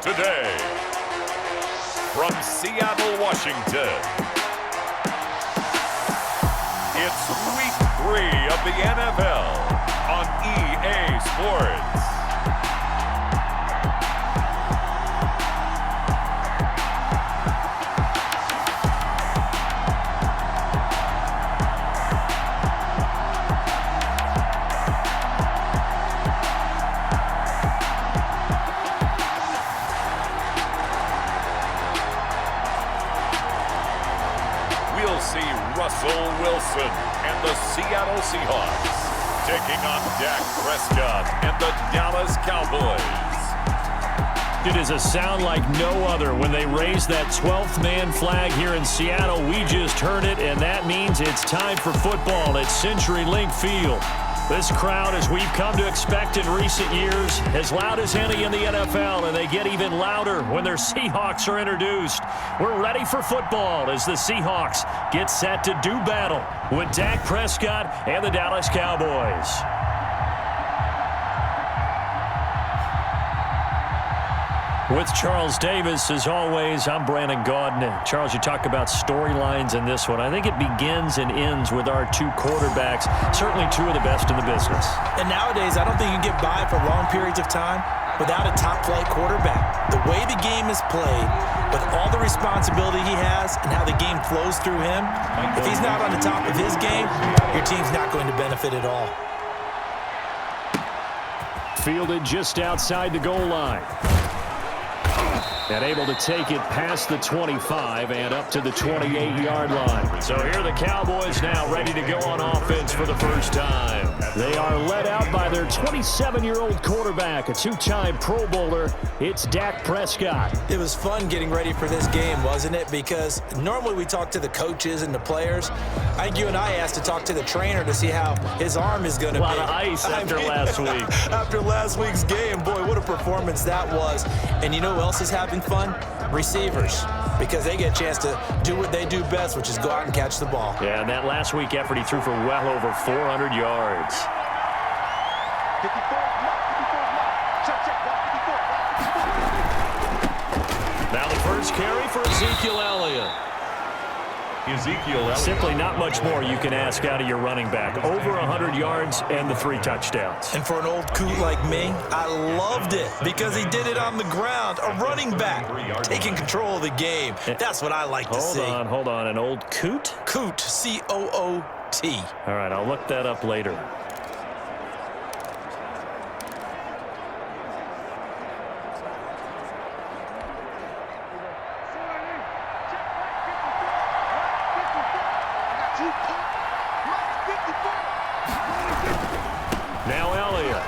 today. From Seattle, Washington, it's Week 3 of the NFL on EA Sports. Russell Wilson and the Seattle Seahawks taking on Dak Prescott and the Dallas Cowboys. It is a sound like no other when they raise that 12th man flag here in Seattle. We just heard it, and that means it's time for football at CenturyLink Field. This crowd, as we've come to expect in recent years, as loud as any in the NFL, and they get even louder when their Seahawks are introduced. We're ready for football as the Seahawks get set to do battle with Dak Prescott and the Dallas Cowboys. With Charles Davis, as always, I'm Brandon Gaudin. Charles, you talk about storylines in this one. I think it begins and ends with our two quarterbacks, certainly two of the best in the business. And nowadays, I don't think you can get by for long periods of time without a top-flight quarterback. The way the game is played, with all the responsibility he has and how the game flows through him, if he's not on the top of his game, your team's not going to benefit at all. Fielded just outside the goal line. And able to take it past the 25 and up to the 28-yard line. So here are the Cowboys now ready to go on offense for the first time. They are led out by their 27-year-old quarterback, a two-time Pro Bowler. It's Dak Prescott. It was fun getting ready for this game, wasn't it? Because normally we talk to the coaches and the players. I think you and I asked to talk to the trainer to see how his arm is going to be. A lot of ice after last week. After last week's game, boy, what a performance that was. And you know who else is having fun? Receivers, because they get a chance to do what they do best, which is go out and catch the ball. Yeah, and that last week effort, he threw for well over 400 yards. Now the first carry for Ezekiel Elliott. Simply not much more you can ask out of your running back. Over 100 yards and the 3 touchdowns. And for an old coot like me, I loved it because he did it on the ground. A running back taking control of the game. That's what I like to see. Hold on. An old coot? Coot, C-O-O-T. All right, I'll look that up later. Now Elliott.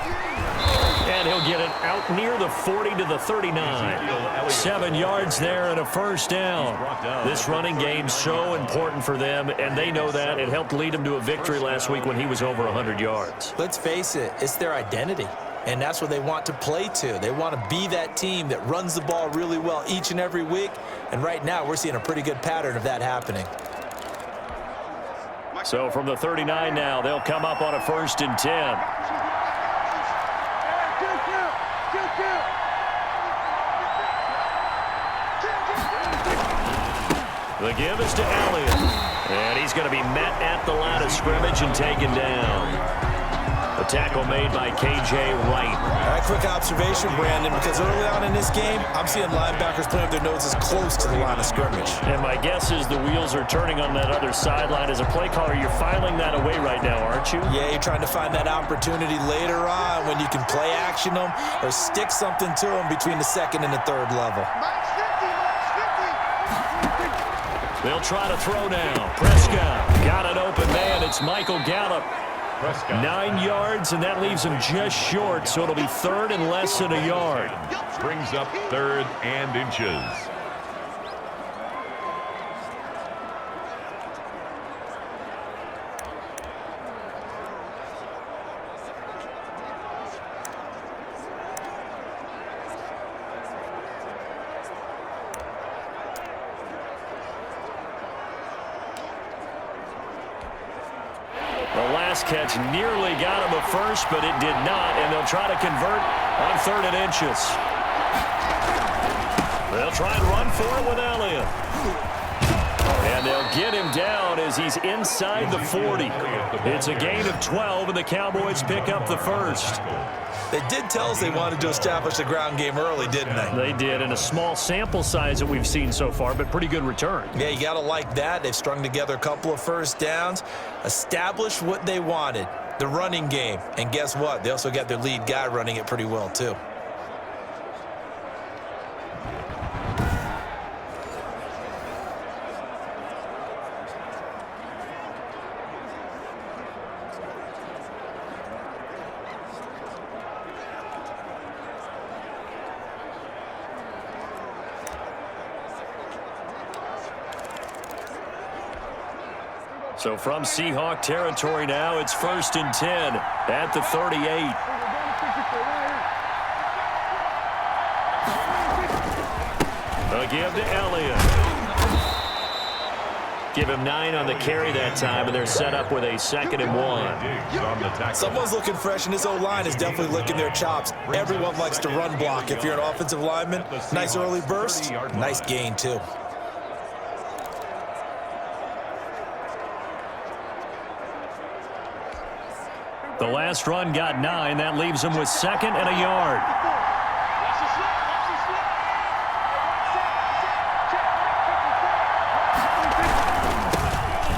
And he'll get it out near the 40 to the 39. 7 yards there and a first down. This running game's so important for them, and they know that. It helped lead them to a victory last week when he was over 100 yards. Let's face it, it's their identity. And that's what they want to play to. They want to be that team that runs the ball really well each and every week. And right now, we're seeing a pretty good pattern of that happening. So from the 39 now, they'll come up on a 1st and 10. The give is to Elliott. And he's going to be met at the line of scrimmage and taken down. A tackle made by K.J. Wright. All right, quick observation, Brandon, because early on in this game, I'm seeing linebackers putting their noses close to the line of scrimmage. And my guess is the wheels are turning on that other sideline. As a play caller, you're filing that away right now, aren't you? Yeah, you're trying to find that opportunity later on when you can play action them or stick something to them between the 2nd and the 3rd level. They'll try to throw now. Prescott got an open man. It's Michael Gallup. 9 yards, and that leaves him just short, so it'll be 3rd and less than a yard. Brings up 3rd and inches. The last catch nearly got him a first, but it did not, and they'll try to convert on 3rd and inches. They'll try and run for it with Elliott. And they'll get him down as he's inside the 40. It's a gain of 12, and the Cowboys pick up the first. They did tell us they wanted to establish the ground game early, didn't they? They did, in a small sample size that we've seen so far, but pretty good return. Yeah, you got to like that. They've strung together a couple of first downs, established what they wanted, the running game. And guess what? They also got their lead guy running it pretty well, too. So from Seahawk territory now, it's 1st and 10 at the 38. A give to Elliott. Give him 9 on the carry that time, and they're set up with a 2nd and 1. Someone's looking fresh, and this O-line is definitely licking their chops. Everyone likes to run block. If you're an offensive lineman, nice early burst, nice gain, too. The last run got 9. That leaves him with 2nd and a yard.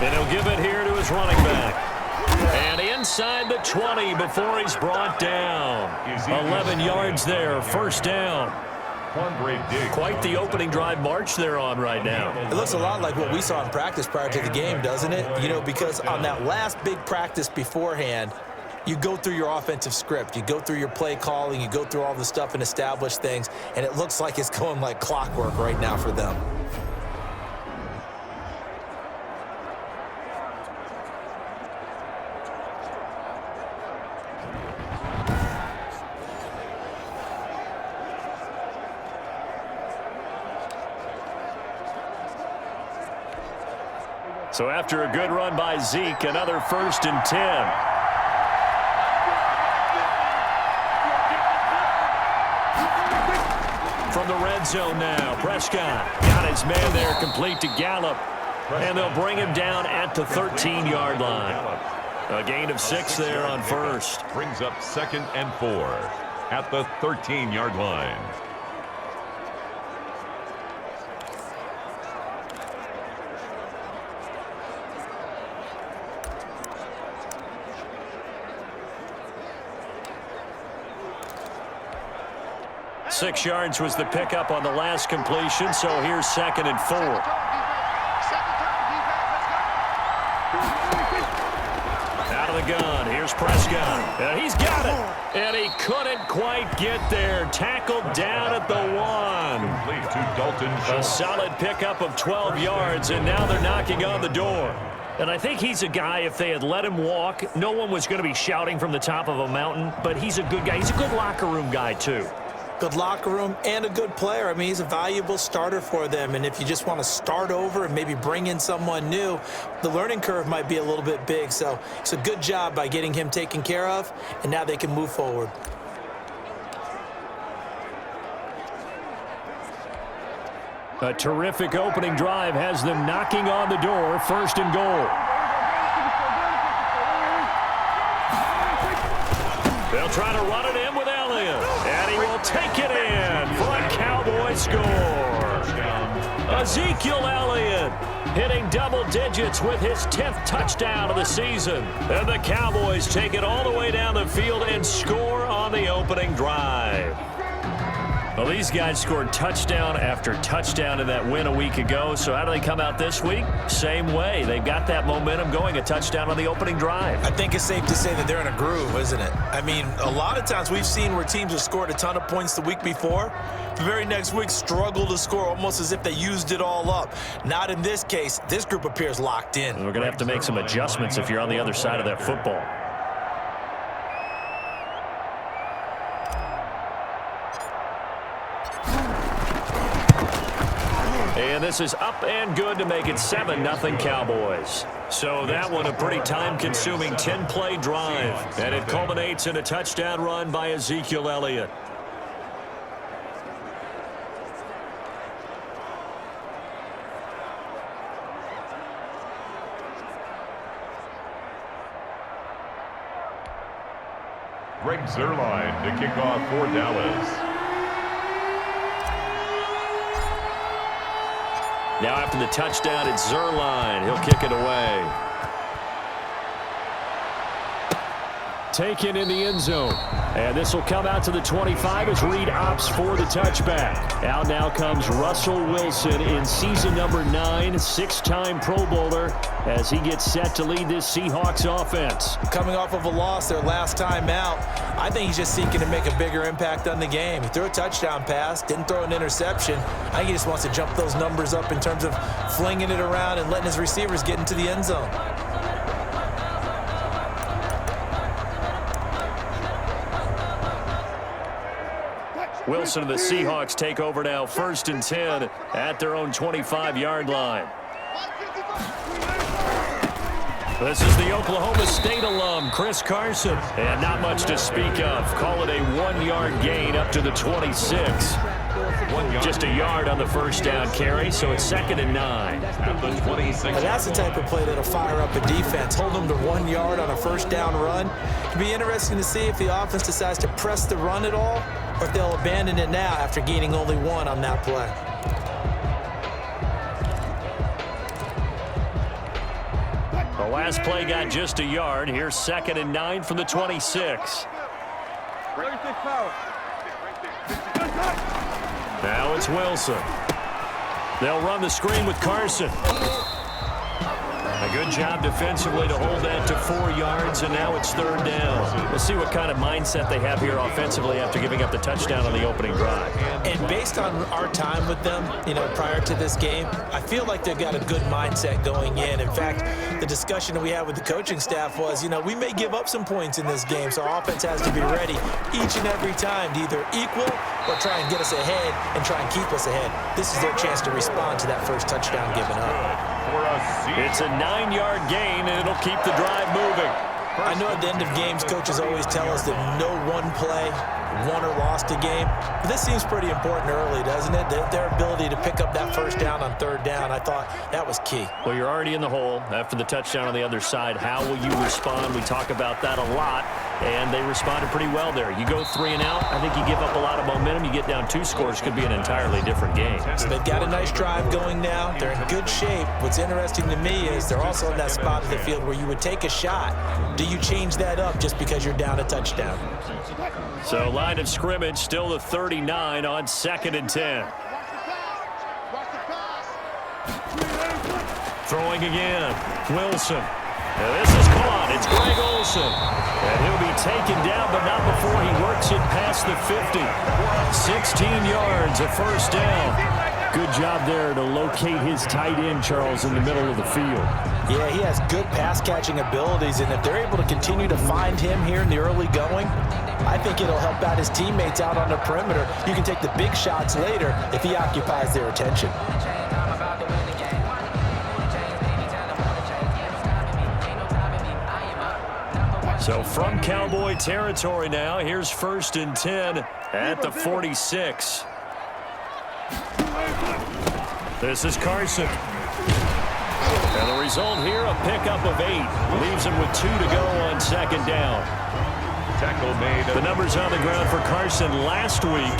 And he'll give it here to his running back. And inside the 20 before he's brought down. 11 yards there, 1st down. Quite the opening drive march they're on right now. It looks a lot like what we saw in practice prior to the game, doesn't it? You know, because on that last big practice beforehand, you go through your offensive script, you go through your play calling, you go through all the stuff and establish things, and it looks like it's going like clockwork right now for them. So after a good run by Zeke, another 1st and 10. From the red zone now, Prescott got his man there, complete to Gallup, and they'll bring him down at the 13-yard line. A gain of 6 there on 1st. Brings up 2nd and 4 at the 13-yard line. Six yards was the pickup on the last completion, so here's 2nd and 4. Out of the gun, here's Prescott. And he's got it. And he couldn't quite get there. Tackled down at the 1. A solid pickup of 12 yards, and now they're knocking on the door. And I think he's a guy, if they had let him walk, no one was going to be shouting from the top of a mountain, but he's a good guy. He's a good locker room guy, too. Good locker room and a good player. I mean, he's a valuable starter for them. And if you just want to start over and maybe bring in someone new, the learning curve might be a little bit big. So it's a good job by getting him taken care of, and now they can move forward. A terrific opening drive has them knocking on the door, 1st and goal. They'll try to run it in with Elliott, and he will take it in for a Cowboy score. Ezekiel Elliott hitting double digits with his 10th touchdown of the season. And the Cowboys take it all the way down the field and score on the opening drive. Well, these guys scored touchdown after touchdown in that win a week ago. So how do they come out this week? Same way. They've got that momentum going, a touchdown on the opening drive. I think it's safe to say that they're in a groove, isn't it? I mean, a lot of times we've seen where teams have scored a ton of points the week before. The very next week struggle to score almost as if they used it all up. Not in this case. This group appears locked in. We're going to have to make some adjustments if you're on the other side of that football. And this is up and good to make it 7-0 Cowboys. So that one a pretty time-consuming 10-play drive. And it culminates in a touchdown run by Ezekiel Elliott. Greg Zuerlein to kick off for Dallas. Now after the touchdown, it's Zuerlein. He'll kick it away. Taken in the end zone. And this will come out to the 25 as Reed opts for the touchback. Out now comes Russell Wilson in season number 9, 6-time Pro Bowler, as he gets set to lead this Seahawks offense. Coming off of a loss their last time out, I think he's just seeking to make a bigger impact on the game. He threw a touchdown pass, didn't throw an interception. I think he just wants to jump those numbers up in terms of flinging it around and letting his receivers get into the end zone. Wilson and the Seahawks take over now, 1st and 10 at their own 25-yard line. This is the Oklahoma State alum, Chris Carson. And not much to speak of. Call it a 1-yard gain up to the 26. Just a yard on the first down carry, so it's 2nd and 9. At the 26. Now that's the type of play that'll fire up a defense. Hold them to 1 yard on a first down run. It'll be interesting to see if the offense decides to press the run at all, or if they'll abandon it now after gaining only 1 on that play. The last play got just a yard. Here's 2nd and 9 from the 26. Now it's Wilson. They'll run the screen with Carson. A good job defensively to hold that to 4 yards, and now it's 3rd down. We'll see what kind of mindset they have here offensively after giving up the touchdown on the opening drive. And based on our time with them, prior to this game, I feel like they've got a good mindset going in. In fact, the discussion that we had with the coaching staff was, we may give up some points in this game, so our offense has to be ready each and every time to either equal or try and get us ahead and try and keep us ahead. This is their chance to respond to that first touchdown given up. It's a 9-yard gain, and it'll keep the drive moving. I know at the end of games, coaches always tell us that no one play won or lost a game. But this seems pretty important early, doesn't it? Their ability to pick up that first down on 3rd down, I thought that was key. Well, you're already in the hole after the touchdown on the other side. How will you respond? We talk about that a lot, and they responded pretty well there. You go 3 and out, I think you give up a lot of momentum. You get down 2 scores, could be an entirely different game. So they've got a nice drive going now. They're in good shape. What's interesting to me is they're also in that spot of the field where you would take a shot. Do you change that up just because you're down a touchdown? So line of scrimmage still the 39 on 2nd and 10. Throwing again. Wilson. Now this is caught. It's Greg Olsen. And he'll be taken down, but not before he works it past the 50. 16 yards, a first down. Good job there to locate his tight end, Charles, in the middle of the field. Yeah, he has good pass-catching abilities, and if they're able to continue to find him here in the early going, I think it'll help out his teammates out on the perimeter. You can take the big shots later if he occupies their attention. So from Cowboy territory now, here's 1st and 10 at the 46. This is Carson. And the result here, a pickup of 8. Leaves him with 2 to go on 2nd down. Tackle made. The numbers on the ground for Carson last week.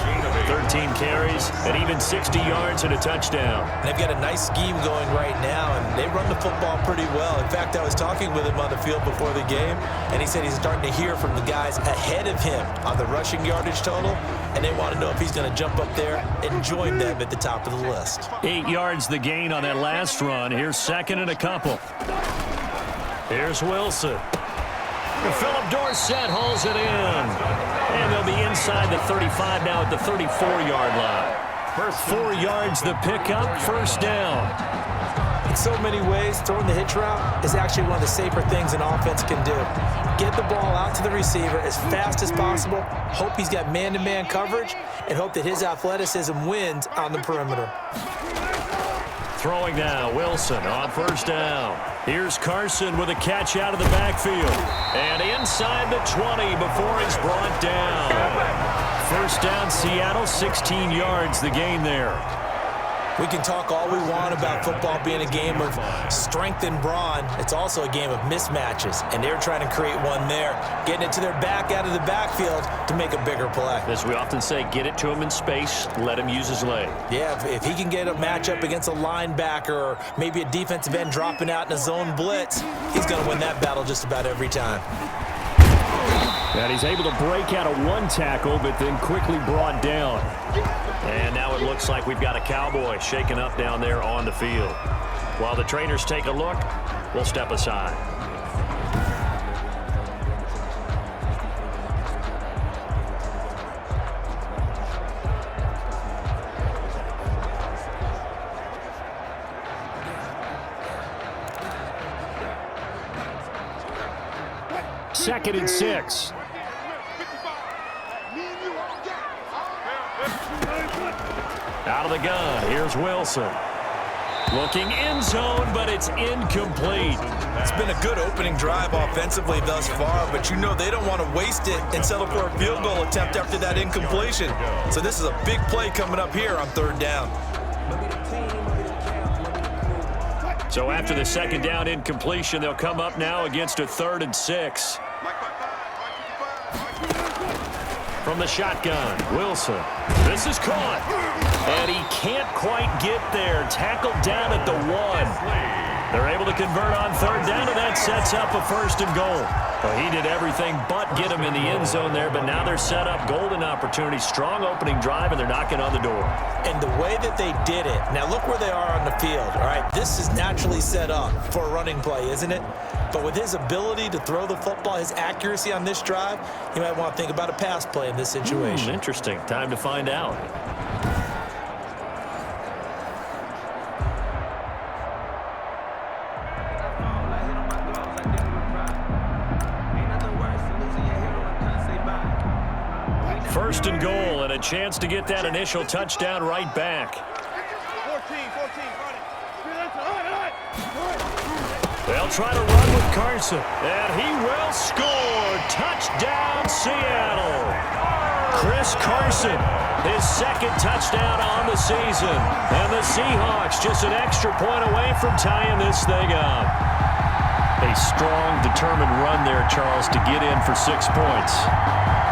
13 carries and even 60 yards and a touchdown. They've got a nice scheme going right now, and they run the football pretty well. In fact, I was talking with him on the field before the game, and he said he's starting to hear from the guys ahead of him on the rushing yardage total, and they want to know if he's going to jump up there and join them at the top of the list. 8 yards the gain on that last run. Here's 2nd and a couple. Here's Wilson. Philip Dorsett hauls it in. And they'll be inside the 35 now at the 34-yard line. First 4 yards the pickup, first down. In so many ways, throwing the hitch route is actually one of the safer things an offense can do. Get the ball out to the receiver as fast as possible, hope he's got man-to-man coverage, and hope that his athleticism wins on the perimeter. Throwing now, Wilson on first down. Here's Carson with a catch out of the backfield. And inside the 20 before he's brought down. First down, Seattle, 16 yards the gain there. We can talk all we want about football being a game of strength and brawn. It's also a game of mismatches, and they're trying to create one there, getting it to their back out of the backfield to make a bigger play. As we often say, get it to him in space, let him use his leg. Yeah, if he can get a matchup against a linebacker or maybe a defensive end dropping out in a zone blitz, he's going to win that battle just about every time. And he's able to break out of one tackle, but then quickly brought down. And now it looks like we've got a Cowboy shaken up down there on the field. While the trainers take a look, we'll step aside. Second and 6. Out of the gun, here's Wilson. Looking end zone, but it's incomplete. It's been a good opening drive offensively thus far, but you know they don't want to waste it and settle for a field goal attempt after that incompletion. So this is a big play coming up here on third down. So after the second down incompletion, they'll come up now against a 3rd and 6. From the shotgun, Wilson. This is caught. And he can't quite get there. Tackled down at the 1. They're able to convert on third down, and that sets up a 1st and goal. Well, he did everything but get him in the end zone there, but now they're set up. Golden opportunity, strong opening drive, and they're knocking on the door. And the way that they did it, now look where they are on the field, all right? This is naturally set up for a running play, isn't it? But with his ability to throw the football, his accuracy on this drive, you might want to think about a pass play in this situation. Interesting. Time to find out. First and goal, and a chance to get that initial touchdown right back. They'll try to run with Carson, and he will score. Touchdown, Seattle. Chris Carson, his 2nd touchdown on the season. And the Seahawks just an extra point away from tying this thing up. A strong, determined run there, Charles, to get in for 6 points.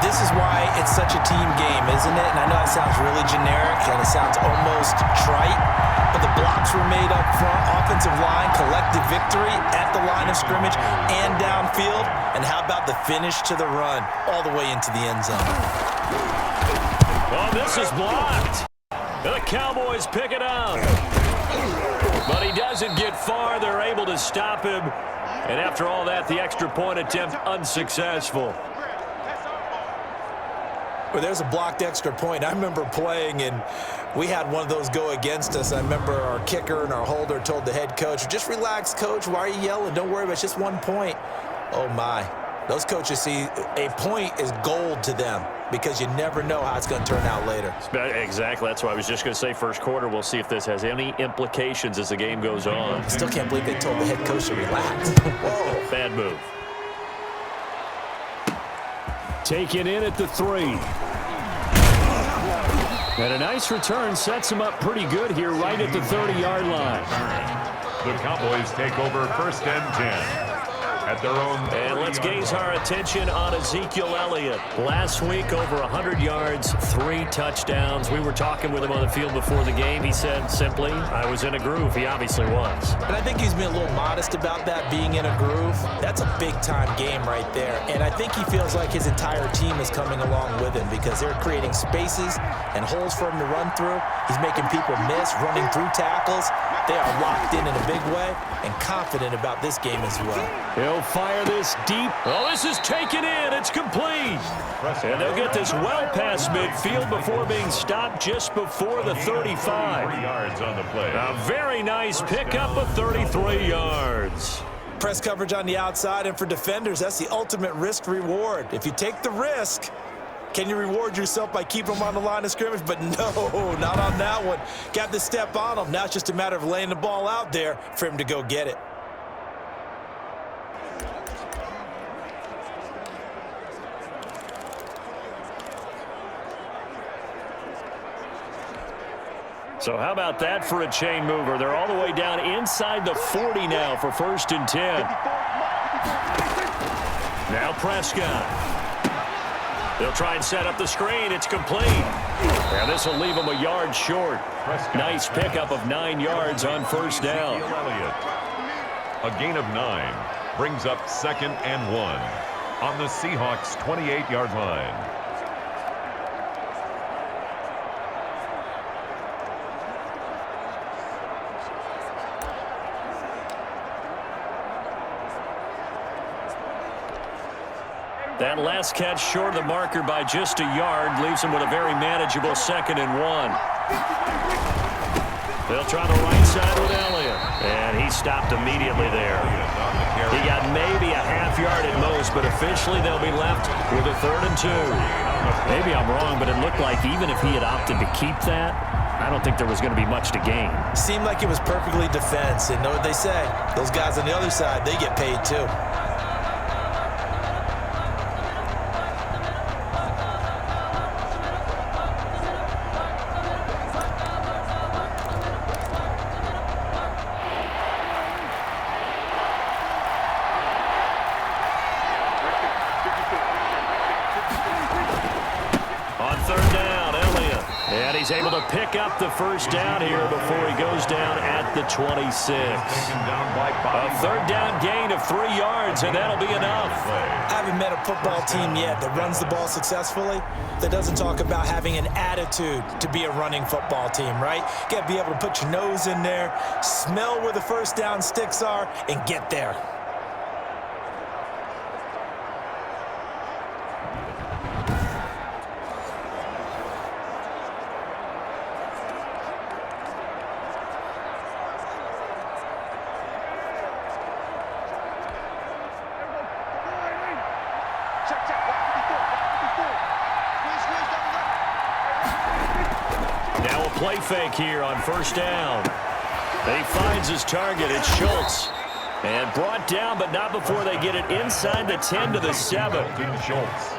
This is why it's such a team game, isn't it? And I know it sounds really generic and it sounds almost trite, but the blocks were made up front, offensive line, collective victory at the line of scrimmage and downfield. And how about the finish to the run all the way into the end zone? Oh, this is blocked. The Cowboys pick it up. But he doesn't get far. They're able to stop him. And after all that, the extra point attempt unsuccessful. Well, there's a blocked extra point. I remember playing, and we had one of those go against us. I remember our kicker and our holder told the head coach, just relax, coach. Why are you yelling? Don't worry about it. It's just 1 point. Oh, my. Those coaches see a point is gold to them because you never know how it's going to turn out later. Exactly. That's why I was just going to say first quarter. We'll see if this has any implications as the game goes on. I still can't believe they told the head coach to relax. Whoa. Bad move. Taken in at the 3. And a nice return sets him up pretty good here right at the 30-yard line. The Cowboys take over 1st and 10. At their own. And let's gaze our attention on Ezekiel Elliott. Last week, over 100 yards, 3 touchdowns. We were talking with him on the field before the game. He said simply, I was in a groove. He obviously was. And I think he's been a little modest about that, being in a groove. That's a big-time game right there. And I think he feels like his entire team is coming along with him because they're creating spaces and holes for him to run through. He's making people miss, running through tackles. They are locked in a big way and confident about this game as well. He'll fire this deep. Oh, this is taken in. It's complete. And they'll get this well past midfield before being stopped just before the 35. 3 yards on the play. A very nice pickup of 33 yards. Press coverage on the outside, and for defenders, that's the ultimate risk-reward. If you take the risk, can you reward yourself by keeping them on the line of scrimmage? But no, not on that one. Got to step on them. Now it's just a matter of laying the ball out there for him to go get it. So how about that for a chain mover? They're all the way down inside the 40 now for 1st and 10. Now Prescott. They'll try and set up the screen. It's complete. Now this will leave them a yard short. Nice pickup of 9 yards on 1st down. A gain of 9 brings up 2nd and 1 on the Seahawks 28-yard line. That last catch short of the marker by just a yard leaves him with a very manageable 2nd and 1. They'll try the right side with Elliott. And he stopped immediately there. He got maybe a half yard at most, but officially they'll be left with a 3rd and 2. Maybe I'm wrong, but it looked like even if he had opted to keep that, I don't think there was going to be much to gain. Seemed like it was perfectly defense. And know what they say? Those guys on the other side, they get paid too. He's able to pick up the 1st down here before he goes down at the 26. A 3rd down gain of 3 yards, and that'll be enough. I haven't met a football team yet that runs the ball successfully that doesn't talk about having an attitude to be a running football team, right? You got to be able to put your nose in there, smell where the 1st down sticks are, and get there. Now a play fake here on 1st down. He finds his target. It's Schultz. And brought down, but not before they get it inside the 10 to the 7.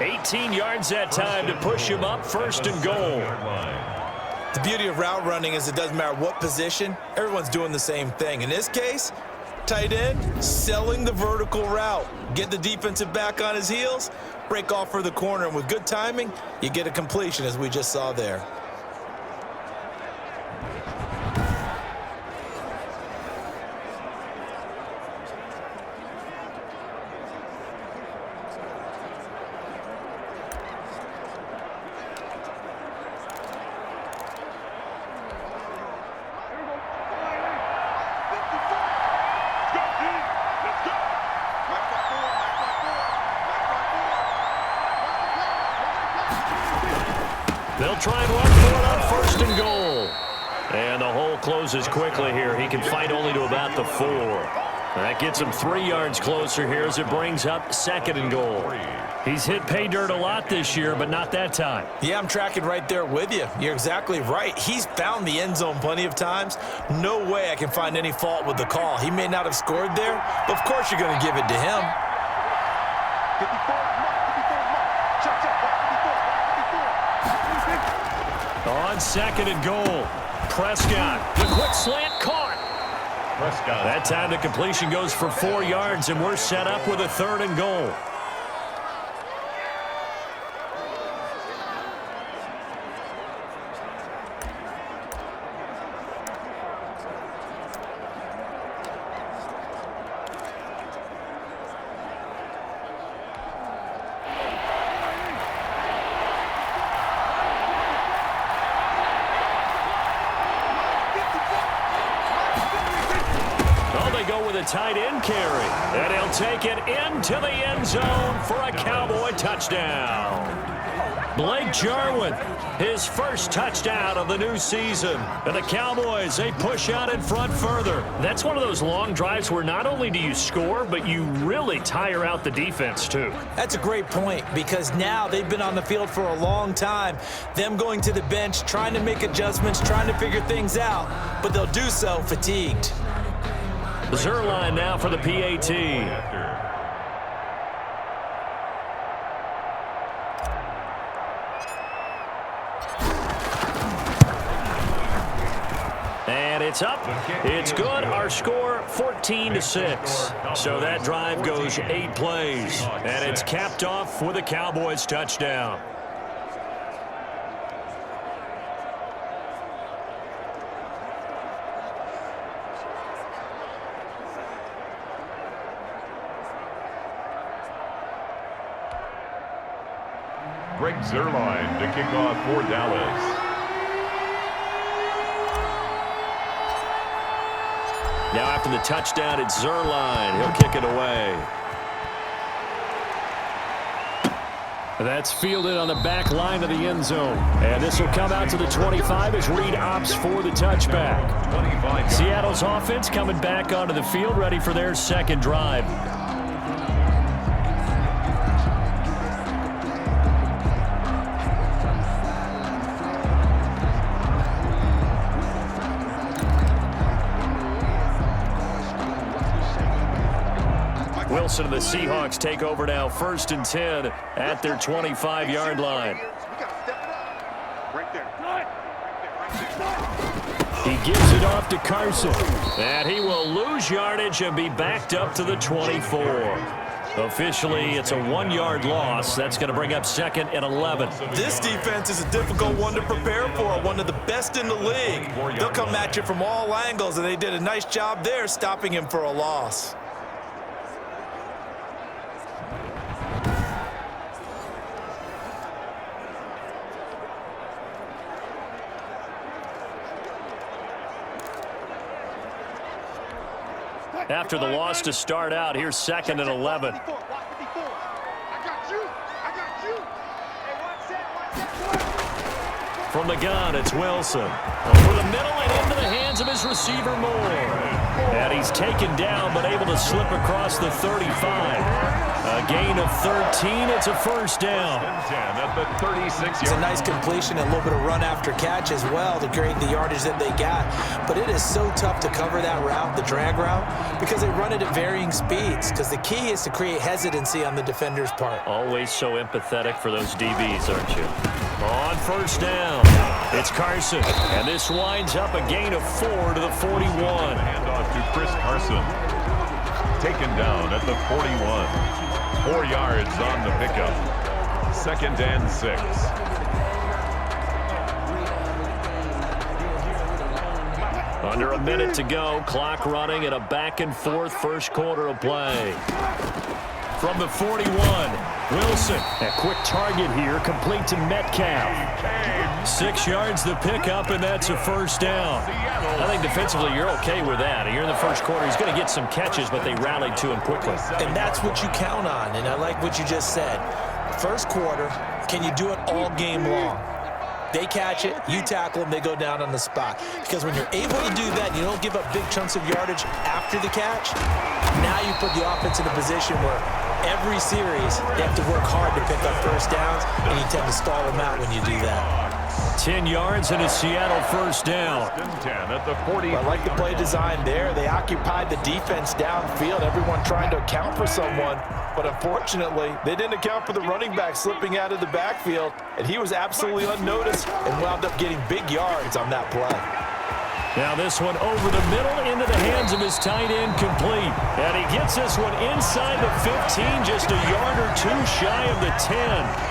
18 yards that time to push him up 1st and goal. The beauty of route running is it doesn't matter what position. Everyone's doing the same thing. In this case, tight end, selling the vertical route. Get the defensive back on his heels, break off for the corner, and with good timing, you get a completion as we just saw there. They'll try and run for it on 1st and goal. And the hole closes quickly here. He can fight only to about the 4. That gets him 3 yards closer here as it brings up 2nd and goal. He's hit pay dirt a lot this year, but not that time. Yeah, I'm tracking right there with you. You're exactly right. He's found the end zone plenty of times. No way I can find any fault with the call. He may not have scored there, but of course you're going to give it to him. On 2nd and goal, Prescott, the quick slant caught. Prescott. That time the completion goes for 4 yards, and we're set up with a 3rd and goal. Tight end carry, and he'll take it into the end zone for a Cowboy touchdown. Blake Jarwin, his first touchdown of the new season. And the Cowboys, they push out in front further. That's one of those long drives where not only do you score, but you really tire out the defense too. That's a great point, because now they've been on the field for a long time. Them going to the bench, trying to make adjustments, trying to figure things out, but they'll do so fatigued. Zerline now for the PAT. And it's up. It's good. Our score, 14-6. So that drive goes 8 plays. And it's capped off with a Cowboys touchdown. Greg Zuerlein to kick off for Dallas. Now after the touchdown, it's Zuerlein. He'll kick it away. That's fielded on the back line of the end zone. And this will come out to the 25 as Reed opts for the touchback. Seattle's offense coming back onto the field, ready for their second drive. Wilson and the Seahawks take over now, 1st and 10 at their 25-yard line. He gives it off to Carson, and he will lose yardage and be backed up to the 24. Officially, it's a 1-yard loss. That's going to bring up 2nd and 11. This defense is a difficult one to prepare for, one of the best in the league. They'll come at you from all angles, and they did a nice job there stopping him for a loss. After the loss to start out, here's 2nd and 11. From the gun, it's Wilson. Over the middle and into the hands of his receiver, Moore. And he's taken down, but able to slip across the 35. A gain of 13. It's a 1st down. At the 36. It's a nice completion and a little bit of run after catch as well to create the yardage that they got. But it is so tough to cover that route, the drag route, because they run it at varying speeds. Because the key is to create hesitancy on the defender's part. Always so empathetic for those DBs, aren't you? On 1st down, it's Carson. And this winds up a gain of 4 to the 41. Hand off to Chris Carson. Taken down at the 41. 4 yards on the pickup. 2nd and 6. Under a minute to go. Clock running at a back-and-forth 1st quarter of play. From the 41, Wilson. A quick target here, complete to Metcalf. 6 yards the pickup, and that's a 1st down. I think defensively you're okay with that. Here in the 1st quarter, he's going to get some catches, but they rallied to him quickly. And that's what you count on, and I like what you just said. 1st quarter, can you do it all game long? They catch it, you tackle them, they go down on the spot. Because when you're able to do that, you don't give up big chunks of yardage after the catch, now you put the offense in a position where every series you have to work hard to pick up 1st downs, and you tend to stall them out when you do that. 10 yards and a Seattle 1st down. 10 at the 40. I like the play design there. They occupied the defense downfield, everyone trying to account for someone. But unfortunately, they didn't account for the running back slipping out of the backfield, and he was absolutely unnoticed and wound up getting big yards on that play. Now this one over the middle into the hands of his tight end, complete. And he gets this one inside the 15, just a yard or 2 shy of the 10.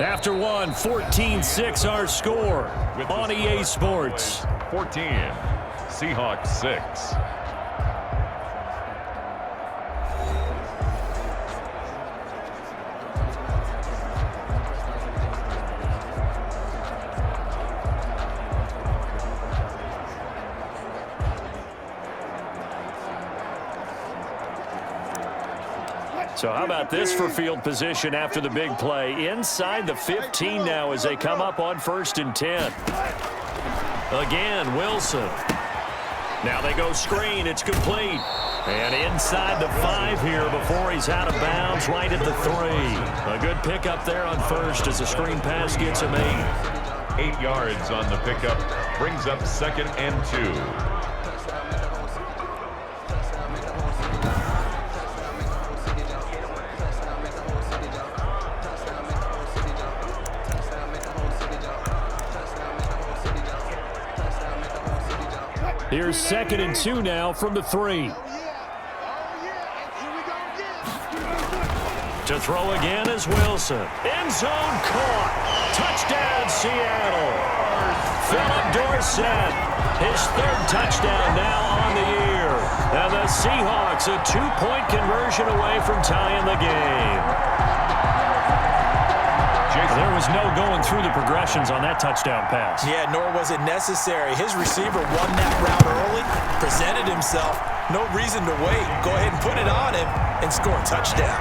After one, 14-6 our score on EA Sports. 14, Seahawks 6. So how about this for field position after the big play? Inside the 15 now as they come up on 1st and 10. Again, Wilson. Now they go screen. It's complete. And inside the 5 here before he's out of bounds, right at the 3. A good pickup there on 1st as the screen pass gets him 8. 8 yards on the pickup. Brings up 2nd and 2. Here's 2nd and 2 now from the 3. To throw again is Wilson. End zone caught. Touchdown, Seattle. Philip Dorsett, his 3rd touchdown now on the year. And the Seahawks a 2-point conversion away from tying the game. There was no going through the progressions on that touchdown pass. Yeah, nor was it necessary. His receiver won that route early, presented himself. No reason to wait. Go ahead and put it on him and score a touchdown.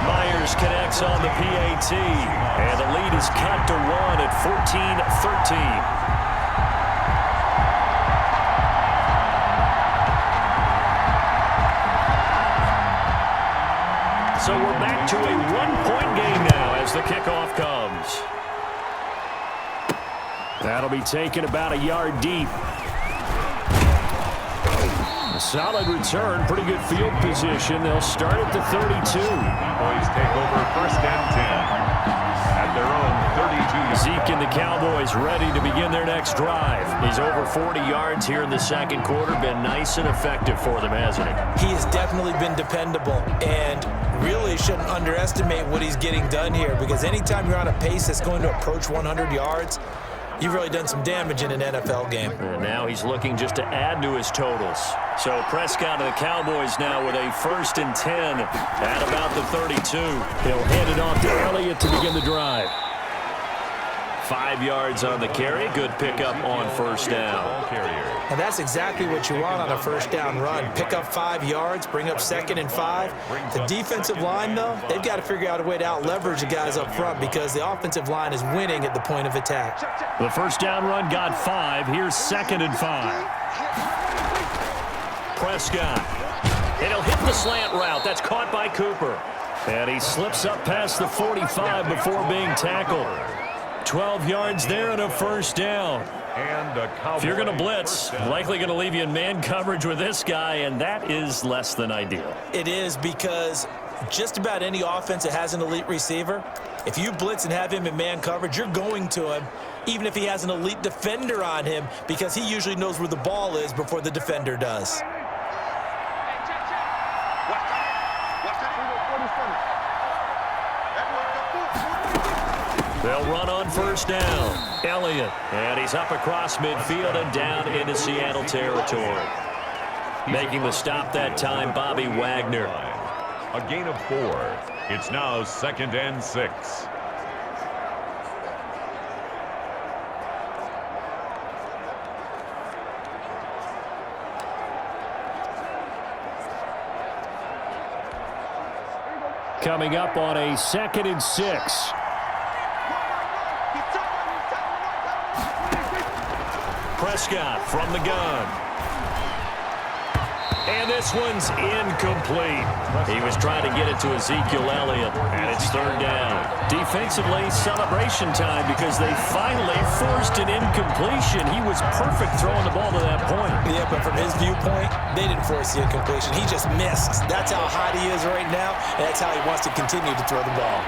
Myers connects on the PAT, and the lead is cut to 1 at 14-13. So we're back to a 1-point game now as the kickoff comes. That'll be taken about a yard deep. A solid return, pretty good field position. They'll start at the 32. Cowboys take over 1st and 10 at their own 32. Zeke and the Cowboys ready to begin their next drive. He's over 40 yards here in the 2nd quarter. Been nice and effective for them, hasn't he? He has definitely been dependable, and really shouldn't underestimate what he's getting done here, because anytime you're on a pace that's going to approach 100 yards, you've really done some damage in an NFL game. And now he's looking just to add to his totals. So Prescott and the Cowboys now with a 1st and 10 at about the 32. He'll hand it off to Elliott to begin the drive. 5 yards on the carry. Good pickup on 1st down. And that's exactly what you want on a 1st down run. Pick up 5 yards, bring up 2nd and 5. The defensive line, though, they've got to figure out a way to out-leverage the guys up front because the offensive line is winning at the point of attack. The 1st down run got 5. Here's 2nd and 5. Prescott. And he'll hit the slant route. That's caught by Cooper. And he slips up past the 45 before being tackled. 12 yards there and a 1st down. And if you're going to blitz, likely going to leave you in man coverage with this guy, and that is less than ideal. It is, because just about any offense that has an elite receiver, if you blitz and have him in man coverage, you're going to him, even if he has an elite defender on him, because he usually knows where the ball is before the defender does. They'll run on 1st down. Elliott, and he's up across midfield and down into Seattle territory. Making the stop that time, Bobby Wagner. A gain of 4. It's now 2nd and 6. Coming up on a 2nd and 6. Prescott from the gun. And this one's incomplete. He was trying to get it to Ezekiel Elliott, and it's 3rd down. Defensively, celebration time because they finally forced an incompletion. He was perfect throwing the ball to that point. Yeah, but from his viewpoint, they didn't force the incompletion. He just missed. That's how hot he is right now, and that's how he wants to continue to throw the ball.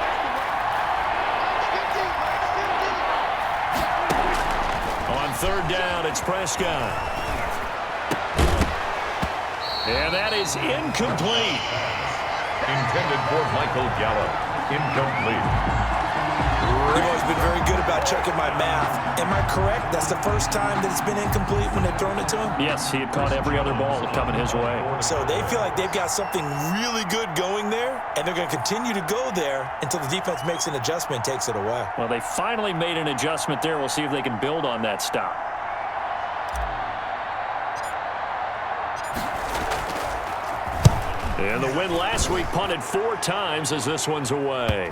On 3rd down, it's Prescott. And that is incomplete. Intended for Michael Gallup. Incomplete. You've always been very good about checking my math. Am I correct? That's the first time that it's been incomplete when they've thrown it to him? Yes, he had caught every other ball coming his way. So they feel like they've got something really good going there, and they're going to continue to go there until the defense makes an adjustment and takes it away. Well, they finally made an adjustment there. We'll see if they can build on that stop. And the win last week punted 4 times as this one's away.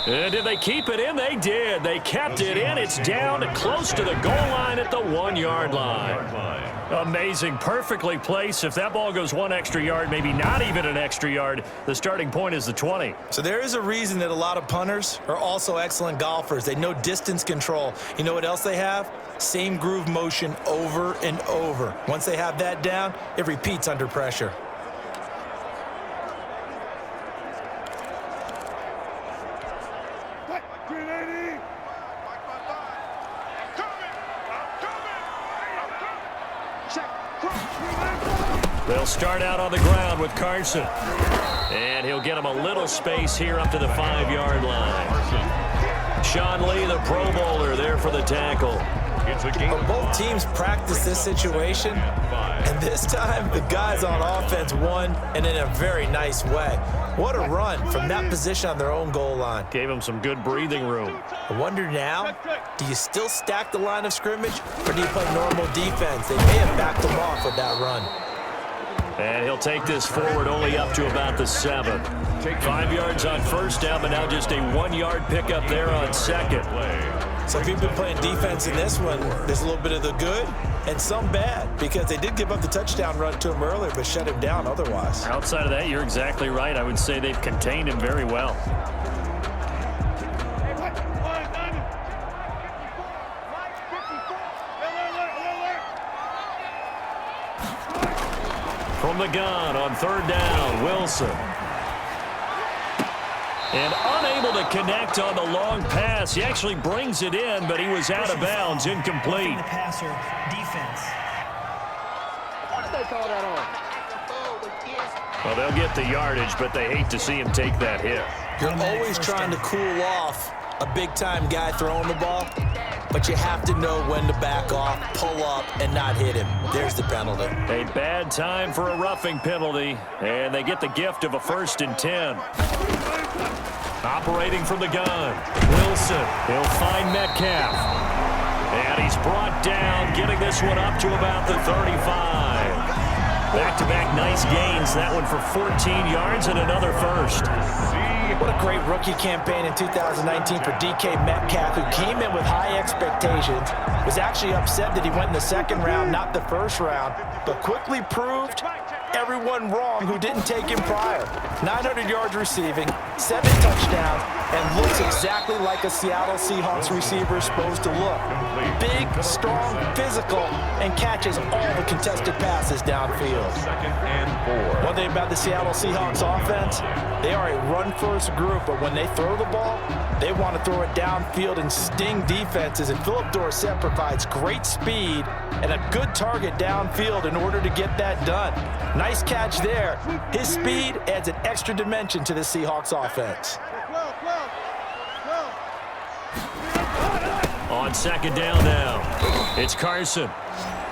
And did they keep it in? They did. They kept it in. It's down close to the goal line at the 1-yard line. Amazing. Perfectly placed. If that ball goes one extra yard, maybe not even an extra yard, the starting point is the 20. So there is a reason that a lot of punters are also excellent golfers. They know distance control. You know what else they have? Same groove motion over and over. Once they have that down, it repeats under pressure. They'll start out on the ground with Carson. And he'll get him a little space here up to the 5-yard line. Sean Lee, the Pro Bowler, there for the tackle. But both teams practice this situation, and this time the guys on offense won, and in a very nice way. What a run from that position on their own goal line. Gave them some good breathing room. I wonder now, do you still stack the line of scrimmage, or do you play normal defense? They may have backed them off with that run. And he'll take this forward only up to about the 7. 5 yards on first down, but now just a 1-yard pickup there on second. So if you've been playing defense in this one, there's a little bit of the good and some bad, because they did give up the touchdown run to him earlier, but shut him down otherwise. Outside of that, you're exactly right. I would say they've contained him very well. From the gun on third down, Wilson. And unable to connect on the long pass. He actually brings it in, but he was out of bounds, incomplete. The passer, defense. What did they call that on? Well, they'll get the yardage, but they hate to see him take that hit. You're always trying to cool off a big-time guy throwing the ball, but you have to know when to back off, pull up, and not hit him. There's the penalty. A bad time for a roughing penalty, and they get the gift of a 1st and 10. Operating from the gun, Wilson. He'll find Metcalf. And he's brought down, getting this one up to about the 35. Back-to-back nice gains. That one for 14 yards and another first. What a great rookie campaign in 2019 for DK Metcalf, who came in with high expectations, was actually upset that he went in the 2nd round, not the 1st round, but quickly proved everyone wrong who didn't take him prior. 900 yards receiving, 7 touchdowns, and looks exactly like a Seattle Seahawks receiver is supposed to look. Big, strong, physical, and catches all the contested passes downfield. 2nd and 4. One thing about the Seattle Seahawks offense, they are a run-first group, but when they throw the ball, they want to throw it downfield and sting defenses, and Philip Dorsett provides great speed and a good target downfield in order to get that done. Nice catch there. His speed adds an extra dimension to the Seahawks offense. On 2nd down now, it's Carson.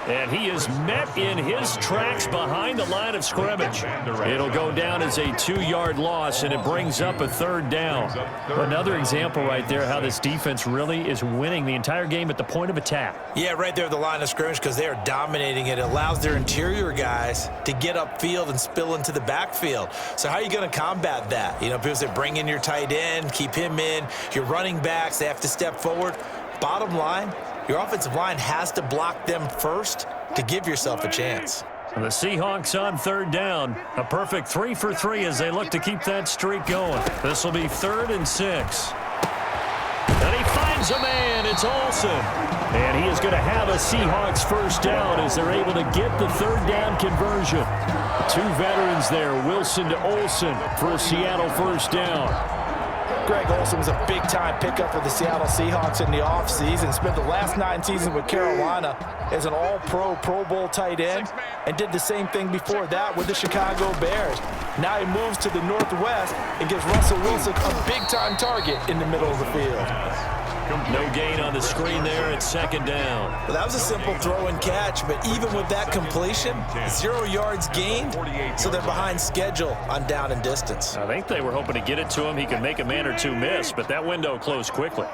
And he is met in his tracks behind the line of scrimmage. It'll go down as a 2-yard loss, and it brings up a 3rd down. Another example right there how this defense really is winning the entire game at the point of attack. Yeah, right there at the line of scrimmage, because they are dominating it. It allows their interior guys to get upfield and spill into the backfield. So how are you going to combat that? You know, because they bring in your tight end, keep him in. Your running backs, they have to step forward. Bottom line, your offensive line has to block them first to give yourself a chance. The Seahawks on 3rd down. A perfect 3 for 3 as they look to keep that streak going. This will be 3rd and 6. And he finds a man. It's Olsen. And he is going to have a Seahawks 1st down as they're able to get the 3rd down conversion. 2 veterans there, Wilson to Olsen for a Seattle 1st down. Greg Olsen was a big-time pickup for the Seattle Seahawks in the offseason. Spent the last 9 seasons with Carolina as an all-pro, Pro Bowl tight end, and did the same thing before that with the Chicago Bears. Now he moves to the Northwest and gives Russell Wilson a big-time target in the middle of the field. No gain on the screen there at 2nd down. Well, that was a simple throw and catch, but even with that completion, 0 yards gained, so they're behind schedule on down and distance. I think they were hoping to get it to him. He could make a man or 2 miss, but that window closed quickly.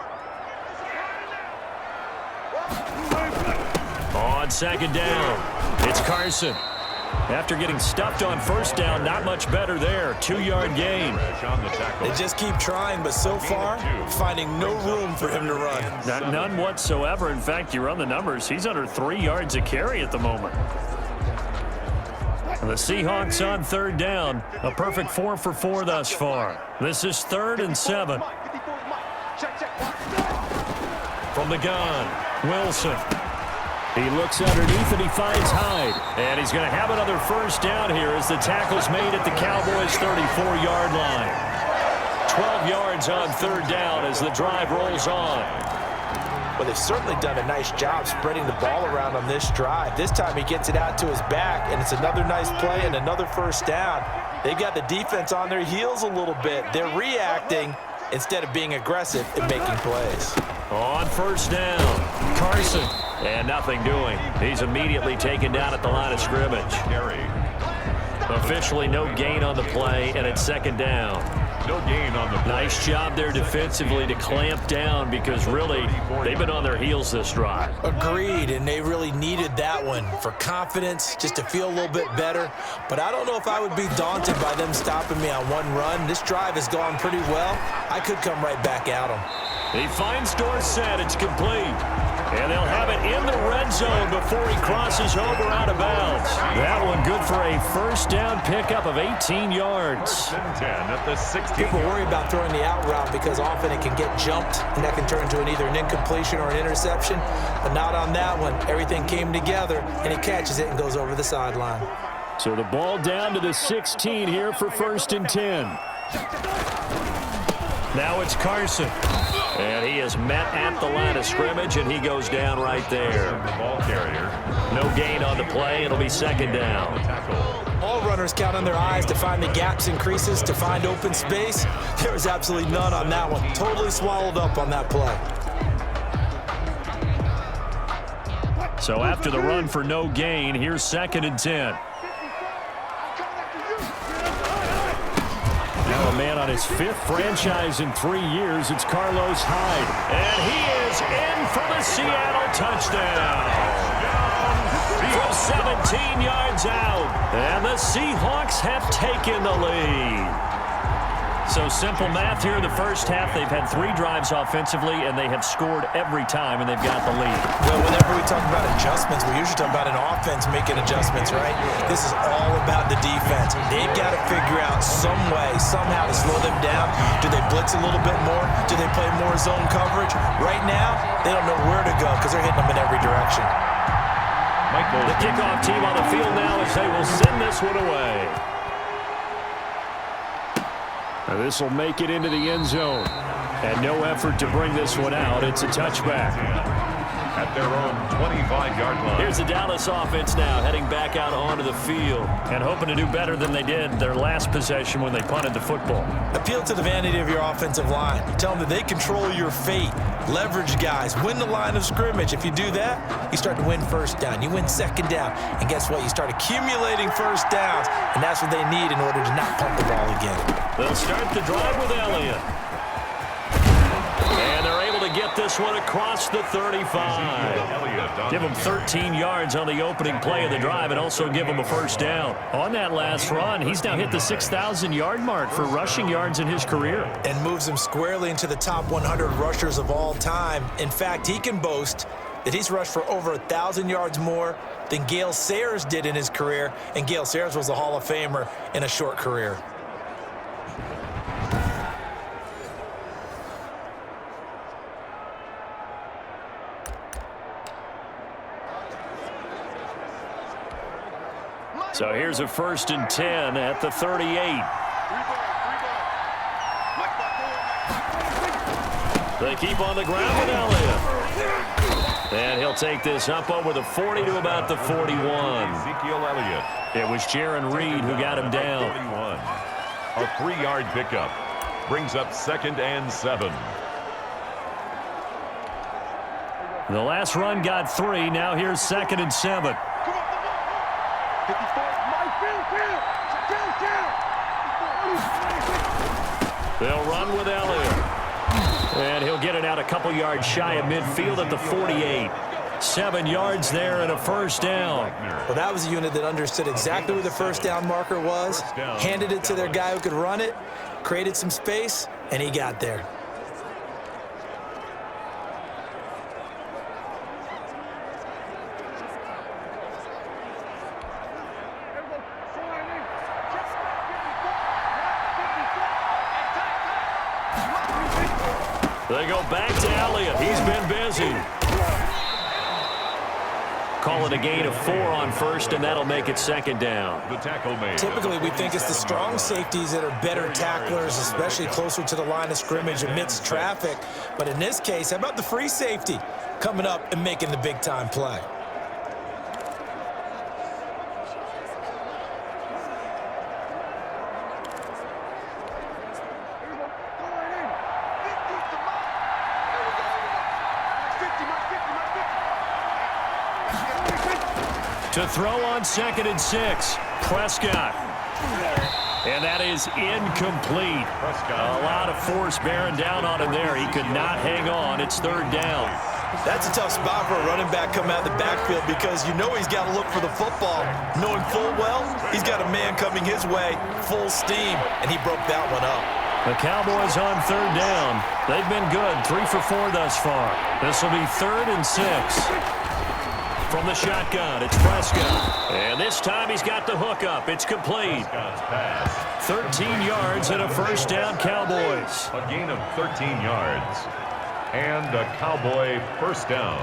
On 2nd down, it's Carson. After getting stuffed on first down, not much better there. 2-yard gain. They just keep trying, but so far, finding no room for him to run. None whatsoever. In fact, you run the numbers. He's under 3 yards a carry at the moment. The Seahawks on third down. A perfect 4 for 4 thus far. This is 3rd and 7. From the gun, Wilson. He looks underneath and he finds Hyde. And he's going to have another first down here as the tackle's made at the Cowboys' 34-yard line. 12 yards on third down as the drive rolls on. Well, they've certainly done a nice job spreading the ball around on this drive. This time he gets it out to his back, and it's another nice play and another first down. They've got the defense on their heels a little bit. They're reacting instead of being aggressive and making plays. On first down, Carson. And nothing doing. He's immediately taken down at the line of scrimmage. Officially no gain on the play, and it's second down. No gain on the play. Nice job there defensively to clamp down because really they've been on their heels this drive. Agreed, and they really needed that one for confidence, just to feel a little bit better. But I don't know if I would be daunted by them stopping me on one run. This drive has gone pretty well. I could come right back at them. He finds Dorsett. It's complete. And they'll have it in the red zone before he crosses over out of bounds. That one good for a first down pickup of 18 yards. 10 at the 60. People worry about throwing the out route because often it can get jumped, and that can turn into either an incompletion or an interception. But not on that one. Everything came together, and he catches it and goes over the sideline. So the ball down to the 16 here for 1st and 10. Now it's Carson. And he is met at the line of scrimmage, and he goes down right there. The ball carrier. No gain on the play. It'll be second down. All runners count on their eyes to find the gaps and creases, to find open space. There was absolutely none on that one. Totally swallowed up on that play. So after the run for no gain, here's 2nd and 10. Now a man on his 5th franchise in 3 years. It's Carlos Hyde. And he is in for the Seattle touchdown. From 17 yards out. And the Seahawks have taken the lead. So simple math here in the first half. They've had 3 drives offensively, and they have scored every time, and they've got the lead. Well, whenever we talk about adjustments, we usually talk about an offense making adjustments, right? This is all about the defense. They've got to figure out some way, somehow to slow them down. Do they blitz a little bit more? Do they play more zone coverage? Right now, they don't know where to go because they're hitting them in every direction. The kickoff team on the field now as they will send this one away. Now this will make it into the end zone. And no effort to bring this one out. It's a touchback. At their own 25-yard line. Here's the Dallas offense now heading back out onto the field and hoping to do better than they did their last possession when they punted the football. Appeal to the vanity of your offensive line. Tell them that they control your fate. Leverage guys. Win the line of scrimmage. If you do that, you start to win first down. You win second down. And guess what? You start accumulating first downs. And that's what they need in order to not punt the ball again. They'll start the drive with Elliott. And they're able to get this one across the 35. Give them 13 yards on the opening play of the drive and also give them a first down. On that last run, he's now hit the 6,000-yard mark for rushing yards in his career. And moves him squarely into the top 100 rushers of all time. In fact, he can boast that he's rushed for over 1,000 yards more than Gale Sayers did in his career. And Gale Sayers was a Hall of Famer in a short career. So here's a 1st and 10 at the 38. They keep on the ground with Elliott. And he'll take this up over the 40 to about the 41. Ezekiel Elliott. It was Jaron Reed who got him down. 41. A 3-yard pickup. Brings up 2nd and 7. The last run got 3. Now here's 2nd and 7. They'll run with Elliott. And he'll get it out a couple yards shy of midfield at the 48. 7 yards there and a first down. Well, that was a unit that understood exactly where the first down marker was, handed it to their guy who could run it, created some space, and he got there. They go back to Elliott. He's been busy. Call it a gain of 4 on first, and that'll make it second down. The tackle made. Typically, we think it's the strong safeties that are better tacklers, especially closer to the line of scrimmage amidst traffic. But in this case, how about the free safety coming up and making the big-time play? To throw on 2nd and 6, Prescott. And that is incomplete. A lot of force bearing down on him there. He could not hang on. It's 3rd down. That's a tough spot for a running back coming out of the backfield because you know he's got to look for the football, knowing full well he's got a man coming his way, full steam, and he broke that one up. The Cowboys on 3rd down. They've been good, 3 for 4 thus far. This will be 3rd and 6. From the shotgun, it's Prescott. And this time he's got the hook up. It's complete. 13 yards and a first down, Cowboys. A gain of 13 yards. And a Cowboy first down.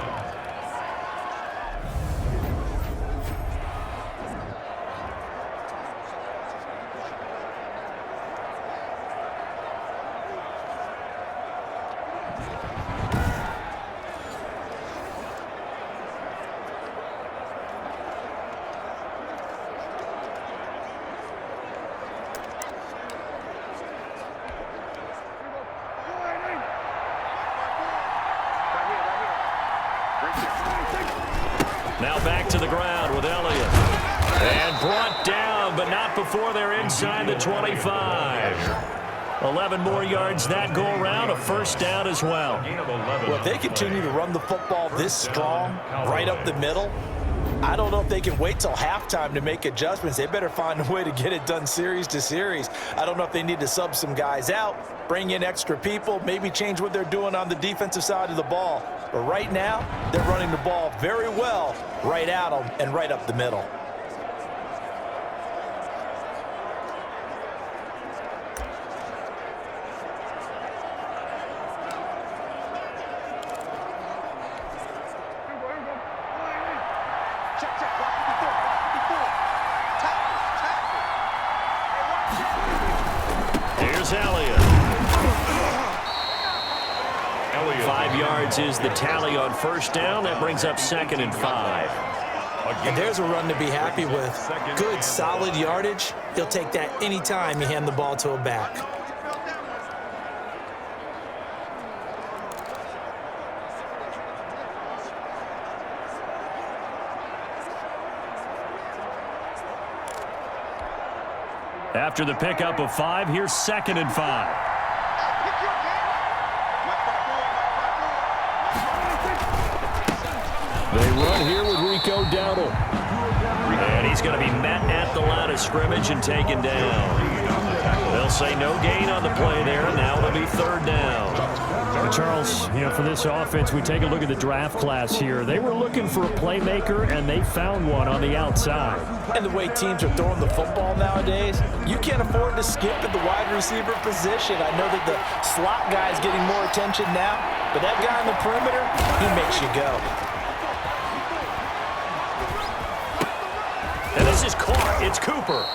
Now back to the ground with Elliott. And brought down, but not before they're inside the 25. 11 more yards that go around, a first down as well. Well, if they continue to run the football this strong, right up the middle, I don't know if they can wait till halftime to make adjustments. They better find a way to get it done series to series. I don't know if they need to sub some guys out, bring in extra people, maybe change what they're doing on the defensive side of the ball. But right now, they're running the ball very well right at them and right up the middle. Here's Elliott. 5 yards is the tally on first down. That brings up 2nd and 5. And there's a run to be happy with. Good, solid yardage. He'll take that anytime you hand the ball to a back. After the pickup of 5, here's 2nd and 5. They run here with Rico Dowdle. And he's going to be met at the line of scrimmage and taken down. They'll say no gain on the play there, and now it'll be 3rd down. Charles, for this offense, we take a look at the draft class here. They were looking for a playmaker, and they found one on the outside. And the way teams are throwing the football nowadays, you can't afford to skip at the wide receiver position. I know that the slot guy is getting more attention now, but that guy on the perimeter, he makes you go. And this is caught. It's Cooper.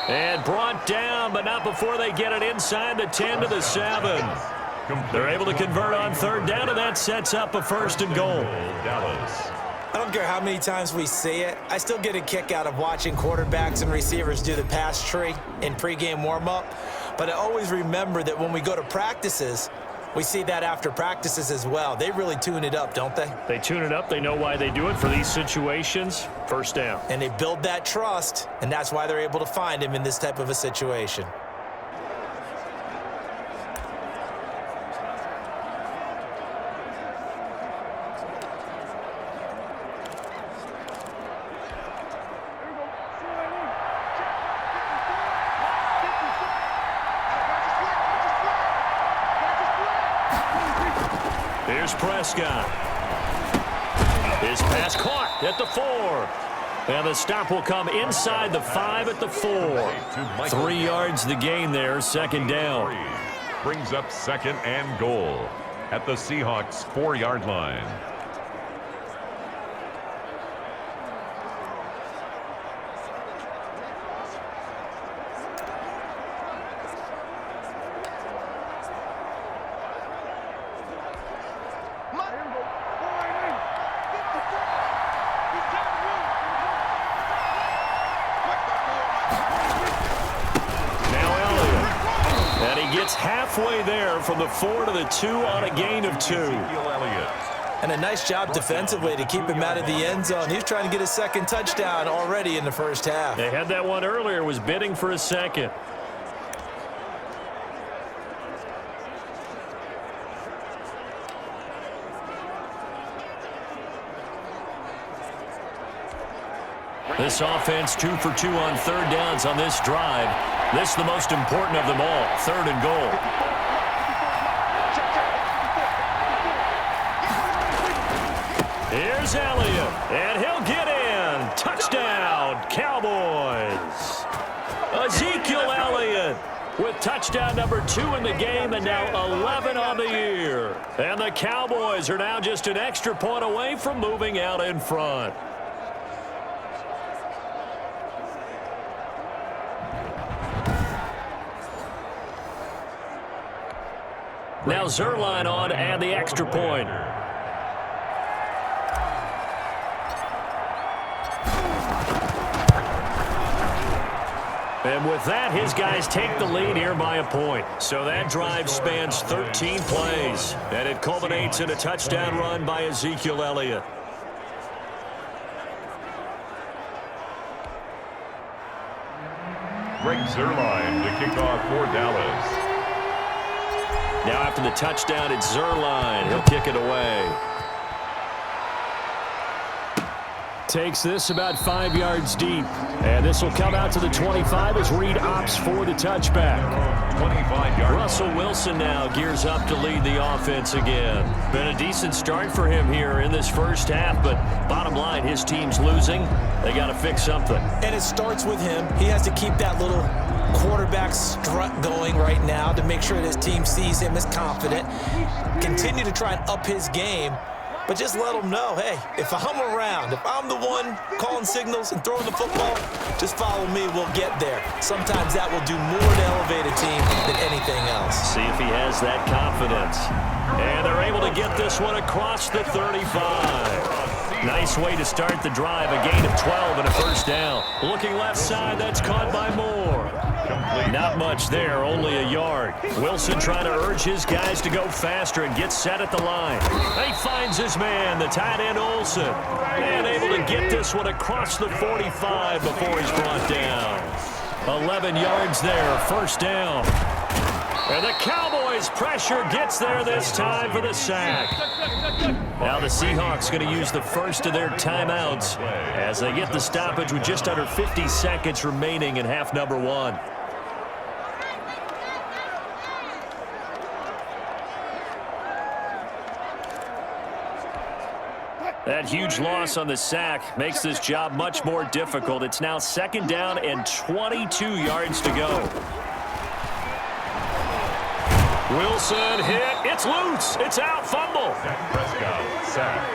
And brought down, but not before they get it inside the 10 to the 7. They're able to convert on 3rd down, and that sets up a 1st and goal. I don't care how many times we see it. I still get a kick out of watching quarterbacks and receivers do the pass tree in pregame warm-up. But I always remember that when we go to practices, we see that after practices as well. They really tune it up, don't they? They tune it up. They know why they do it for these situations. First down. And they build that trust, and that's why they're able to find him in this type of a situation. Here's Prescott. His pass caught at the 4. And the stop will come inside the 5 at the 4. 3 yards the gain there, second down. Brings up second and goal at the Seahawks 4-yard line. Halfway there from the 4 to the 2 on a gain of 2. And a nice job defensively to keep him out of the end zone. He's trying to get a second touchdown already in the first half. They had that one earlier, was bidding for a second. This offense 2 for 2 on third downs on this drive. This is the most important of them all, 3rd and goal. Here's Elliott, and he'll get in. Touchdown, Cowboys. Ezekiel Elliott with touchdown number 2 in the game and now 11 on the year. And the Cowboys are now just an extra point away from moving out in front. Now Zerline on and the extra point. And with that, his guys take the lead here by a point. So that drive spans 13 plays. And it culminates in a touchdown run by Ezekiel Elliott. Greg Zerline to kick off for Dallas. Now after the touchdown, it's Zerline. He'll kick it away. Takes this about 5 yards deep. And this will come out to the 25 as Reed opts for the touchback. 25 yards. Russell Wilson now gears up to lead the offense again. Been a decent start for him here in this first half, but bottom line, his team's losing. They got to fix something. And it starts with him. He has to keep that little quarterback strut going right now to make sure that his team sees him as confident. Continue to try and up his game, but just let him know, hey, if I'm around, if I'm the one calling signals and throwing the football, just follow me, we'll get there. Sometimes that will do more to elevate a team than anything else. See if he has that confidence. And they're able to get this one across the 35. Nice way to start the drive, a gain of 12 and a first down. Looking left side, that's caught by Moore. Not much there, only a yard. Wilson trying to urge his guys to go faster and get set at the line. He finds his man, the tight end Olsen, and able to get this one across the 45 before he's brought down. 11 yards there, first down. And the Cowboys pressure gets there this time for the sack. Now the Seahawks going to use the first of their timeouts as they get the stoppage with just under 50 seconds remaining in half number 1. That huge loss on the sack makes this job much more difficult. It's now second down and 22 yards to go. Wilson hit. It's loose. It's out. Fumble. Prescott sacked.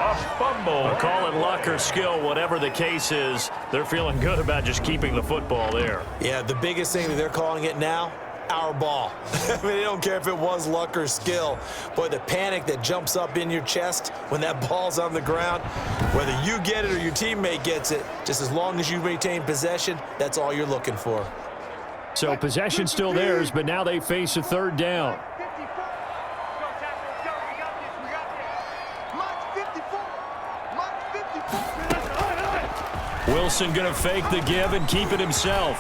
A fumble. Call it luck or skill, whatever the case is. They're feeling good about just keeping the football there. Yeah, the biggest thing that they're calling it now, our ball. I mean, they don't care if it was luck or skill. Boy, the panic that jumps up in your chest when that ball's on the ground, whether you get it or your teammate gets it, just as long as you maintain possession, that's all you're looking for. So possession still theirs, but now they face a third down. Wilson going to fake the give and keep it himself.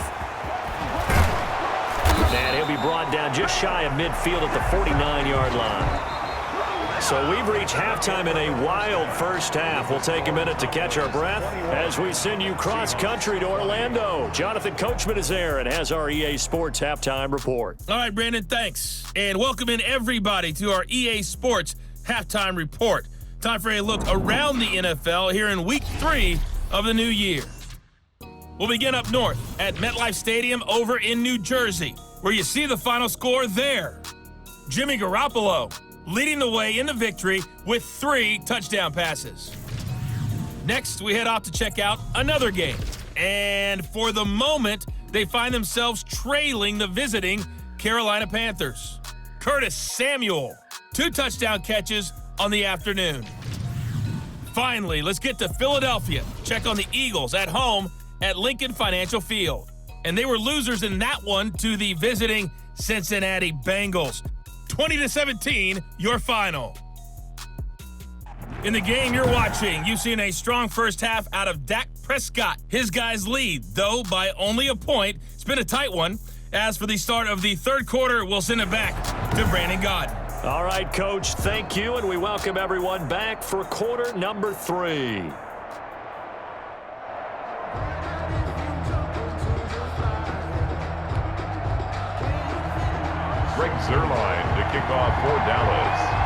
And he'll be brought down just shy of midfield at the 49-yard line. So we've reached halftime in a wild first half. We'll take a minute to catch our breath as we send you cross-country to Orlando. Jonathan Coachman is there and has our EA Sports halftime report. All right, Brandon, thanks. And welcome in everybody to our EA Sports halftime report. Time for a look around the NFL here in Week 3 of the new year. We'll begin up north at MetLife Stadium over in New Jersey, where you see the final score there. Jimmy Garoppolo leading the way in the victory with 3 touchdown passes. Next, we head off to check out another game. And for the moment, they find themselves trailing the visiting Carolina Panthers. Curtis Samuel, 2 touchdown catches on the afternoon. Finally, let's get to Philadelphia. Check on the Eagles at home at Lincoln Financial Field. And they were losers in that one to the visiting Cincinnati Bengals. 20-17, your final. In the game you're watching, you've seen a strong first half out of Dak Prescott. His guys lead, though by only a point. It's been a tight one. As for the start of the third quarter, we'll send it back to Brandon Gaudin. All right, Coach, thank you, and we welcome everyone back for quarter number 3. Greg Zuerlein to kick off for Dallas.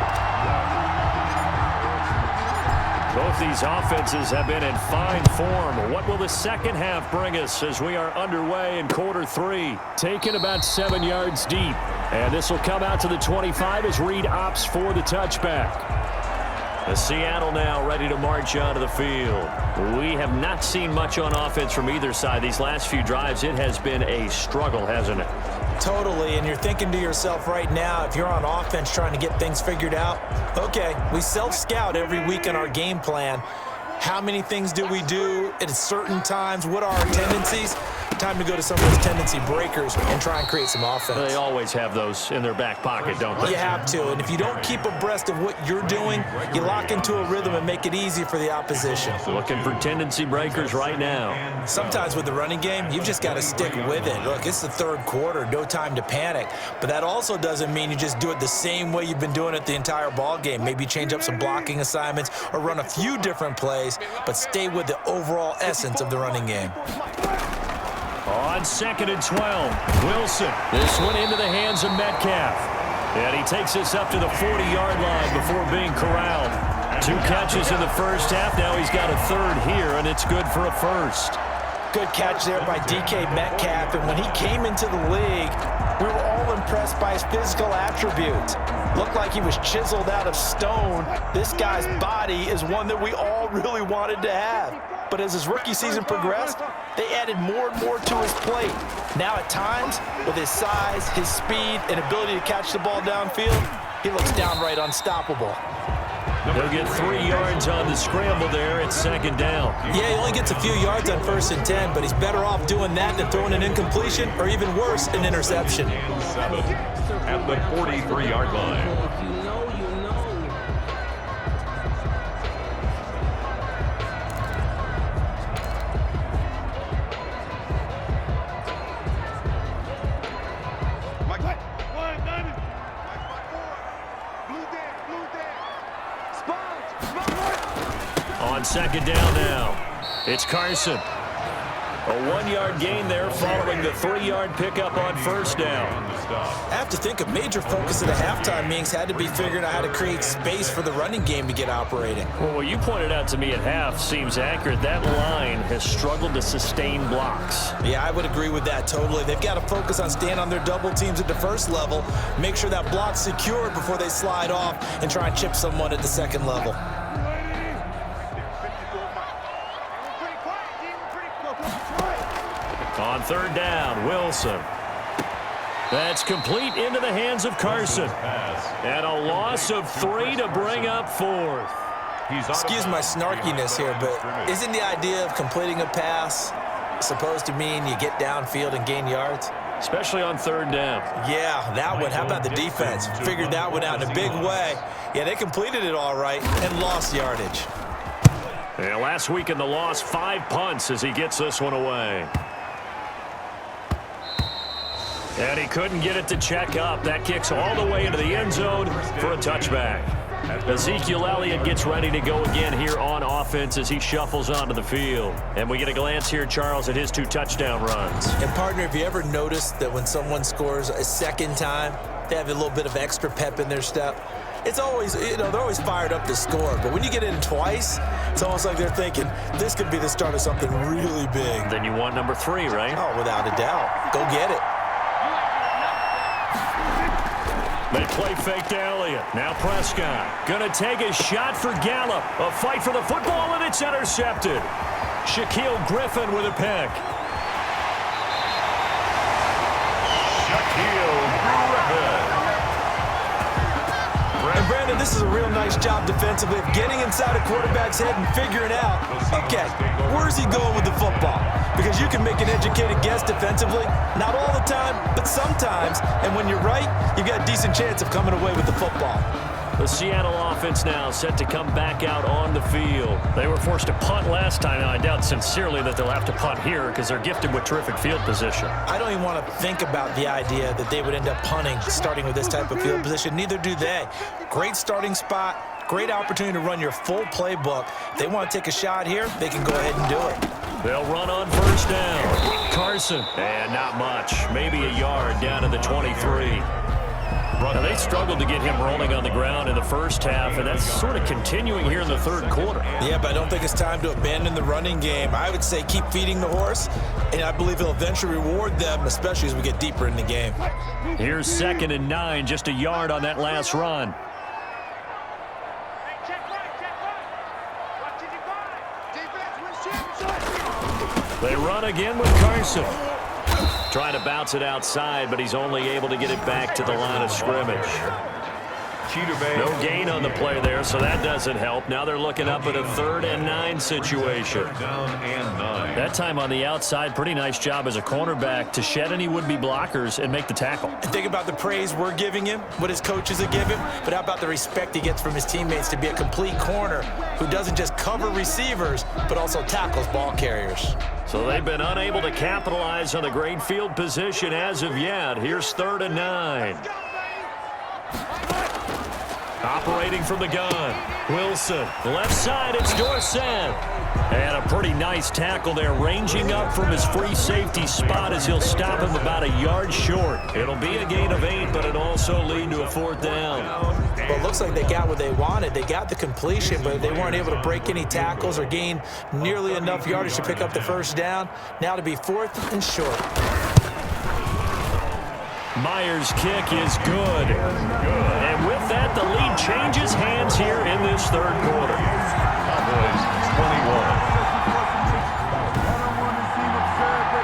Both these offenses have been in fine form. What will the second half bring us as we are underway in quarter 3? Taken about 7 yards deep. And this will come out to the 25 as Reed opts for the touchback. The Seattle now ready to march onto the field. We have not seen much on offense from either side. These last few drives, it has been a struggle, hasn't it? Totally, and you're thinking to yourself right now, if you're on offense trying to get things figured out, okay, we self-scout every week in our game plan. How many things do we do at certain times? What are our tendencies? Time to go to some of those tendency breakers and try and create some offense. They always have those in their back pocket, don't they? You have to, and if you don't keep abreast of what you're doing, you lock into a rhythm and make it easy for the opposition. Looking for tendency breakers right now. Sometimes with the running game, you've just got to stick with it. Look, it's the third quarter, no time to panic. But that also doesn't mean you just do it the same way you've been doing it the entire ball game. Maybe change up some blocking assignments or run a few different plays, but stay with the overall essence of the running game. On 2nd and 12, Wilson. This one into the hands of Metcalf. And he takes us up to the 40-yard line before being corralled. 2 catches in the first half. Now he's got a third here, and it's good for a first. Good catch there by DK Metcalf. And when he came into the league, we were all impressed by his physical attributes. Looked like he was chiseled out of stone. This guy's body is one that we all really wanted to have. But as his rookie season progressed, they added more and more to his plate. Now at times, with his size, his speed, and ability to catch the ball downfield, he looks downright unstoppable. They'll get 3 yards on the scramble there at 2nd down. Yeah, he only gets a few yards on 1st and 10, but he's better off doing that than throwing an incompletion or even worse, an interception. 7 at the 43-yard line. On 2nd down now, it's Carson. A 1-yard gain there following the 3-yard pickup on 1st down. I have to think a major focus of the halftime meetings had to be figuring out how to create space for the running game to get operating. Well, what you pointed out to me at half seems accurate. That line has struggled to sustain blocks. Yeah, I would agree with that totally. They've got to focus on staying on their double teams at the first level, make sure that block's secured before they slide off and try and chip someone at the second level. On 3rd down, Wilson. That's complete into the hands of Carson. And a loss of 3 to bring up 4th. Excuse my snarkiness here, but isn't the idea of completing a pass supposed to mean you get downfield and gain yards? Especially on 3rd down. Yeah, that one. How about the defense? Figured that one out in a big way. Yeah, they completed it all right and lost yardage. And last week in the loss, 5 punts as he gets this one away. And he couldn't get it to check up. That kicks all the way into the end zone for a touchback. Ezekiel Elliott gets ready to go again here on offense as he shuffles onto the field. And we get a glance here, Charles, at his 2 touchdown runs. And, partner, have you ever noticed that when someone scores a second time, they have a little bit of extra pep in their step? it's always, they're always fired up to score. But when you get in twice, it's almost like they're thinking, this could be the start of something really big. Then you want number 3, right? Oh, without a doubt. Go get it. They play fake to Elliott. Now Prescott. Going to take a shot for Gallup. A fight for the football, and it's intercepted. Shaquille Griffin with a pick. And Brandon, this is a real nice job defensively of getting inside a quarterback's head and figuring out, okay, where's he going with the football? Because you can make an educated guess defensively, not all the time, but sometimes. And when you're right, you've got a decent chance of coming away with the football. The Seattle offense now set to come back out on the field. They were forced to punt last time. Now, I doubt sincerely that they'll have to punt here because they're gifted with terrific field position. I don't even want to think about the idea that they would end up punting starting with this type of field position. Neither do they. Great starting spot, great opportunity to run your full playbook. If they want to take a shot here, they can go ahead and do it. They'll run on first down. Carson. And not much. Maybe a yard down to the 23. Now, they struggled to get him rolling on the ground in the first half, and that's sort of continuing here in the third quarter. Yeah, but I don't think it's time to abandon the running game. I would say keep feeding the horse, and I believe he'll eventually reward them, especially as we get deeper in the game. Here's 2nd and 9, just a yard on that last run. They run again with Carson. Trying to bounce it outside, but he's only able to get it back to the line of scrimmage. No gain on the play there, so that doesn't help. Now they're looking up at a 3rd and 9 situation. That time on the outside, pretty nice job as a cornerback to shed any would-be blockers and make the tackle. And think about the praise we're giving him, what his coaches are giving, but how about the respect he gets from his teammates to be a complete corner who doesn't just cover receivers, but also tackles ball carriers. So they've been unable to capitalize on the great field position as of yet. Here's 3rd and 9. Operating from the gun. Wilson. Left side, it's Dorsett. And a pretty nice tackle there, ranging up from his free safety spot as he'll stop him about a yard short. It'll be a gain of 8, but it'll also lead to a 4th down. Well, it looks like they got what they wanted. They got the completion, but they weren't able to break any tackles or gain nearly enough yardage to pick up the first down. Now to be 4th and short. Myers' kick is good. And with that, the lead changes hands here in this third quarter. Cowboys 21.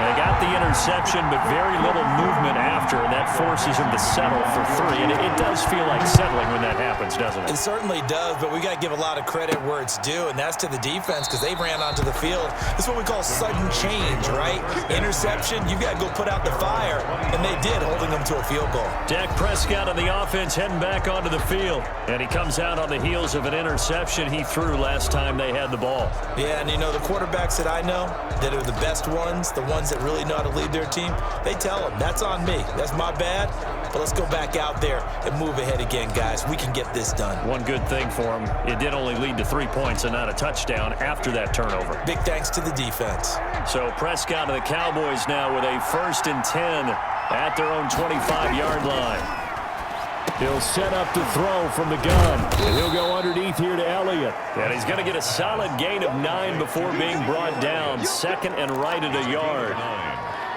They got the interception, but very little movement after, and that forces him to settle for 3. And it does feel like settling when that happens, doesn't it? It certainly does, but we got to give a lot of credit where it's due, and that's to the defense because they ran onto the field. This is what we call sudden change, right? Interception, you got to go put out the fire, and they did, holding them to a field goal. Dak Prescott on the offense heading back onto the field, and he comes out on the heels of an interception he threw last time they had the ball. Yeah, and the quarterbacks that I know that are the best ones, the ones that really know how to lead their team, they tell them, that's on me. That's my bad, but let's go back out there and move ahead again, guys. We can get this done. One good thing for him, it did only lead to 3 points and not a touchdown after that turnover. Big thanks to the defense. So Prescott and the Cowboys now with a 1st and 10 at their own 25-yard line. He'll set up to throw from the gun. And he'll go underneath here to Elliott. And he's going to get a solid gain of 9 before being brought down. 2nd and right at a yard.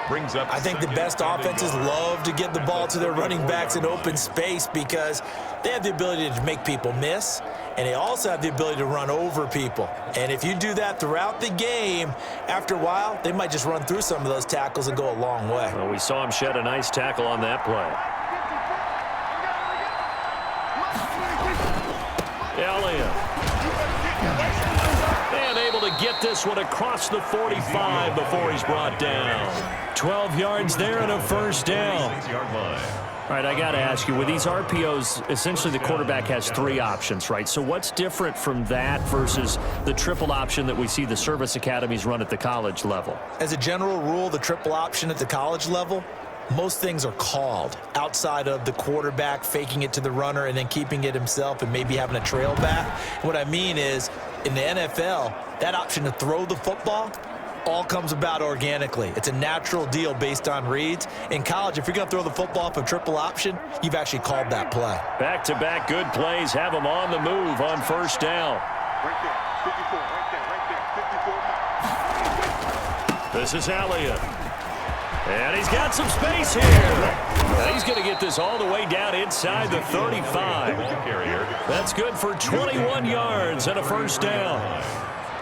I think the best offenses love to get the ball to their running backs in open space because they have the ability to make people miss, and they also have the ability to run over people. And if you do that throughout the game, after a while, they might just run through some of those tackles and go a long way. Well, we saw him shed a nice tackle on that play. Elliott. And able to get this one across the 45 before he's brought down. 12 yards there and a 1st down. All right, I got to ask you, with these RPOs, essentially the quarterback has 3 options, right? So what's different from that versus the triple option that we see the service academies run at the college level? As a general rule, the triple option at the college level, most things are called outside of the quarterback faking it to the runner and then keeping it himself and maybe having a trail back. What I mean is, in the NFL, that option to throw the football, all comes about organically. It's a natural deal based on reads. In college, if you're going to throw the football off a triple option, you've actually called that play. Back-to-back good plays have them on the move on first down. Right there, 54, right there, 54. This is Elliott. And he's got some space here. And he's going to get this all the way down inside the 35. That's good for 21 yards and a first down.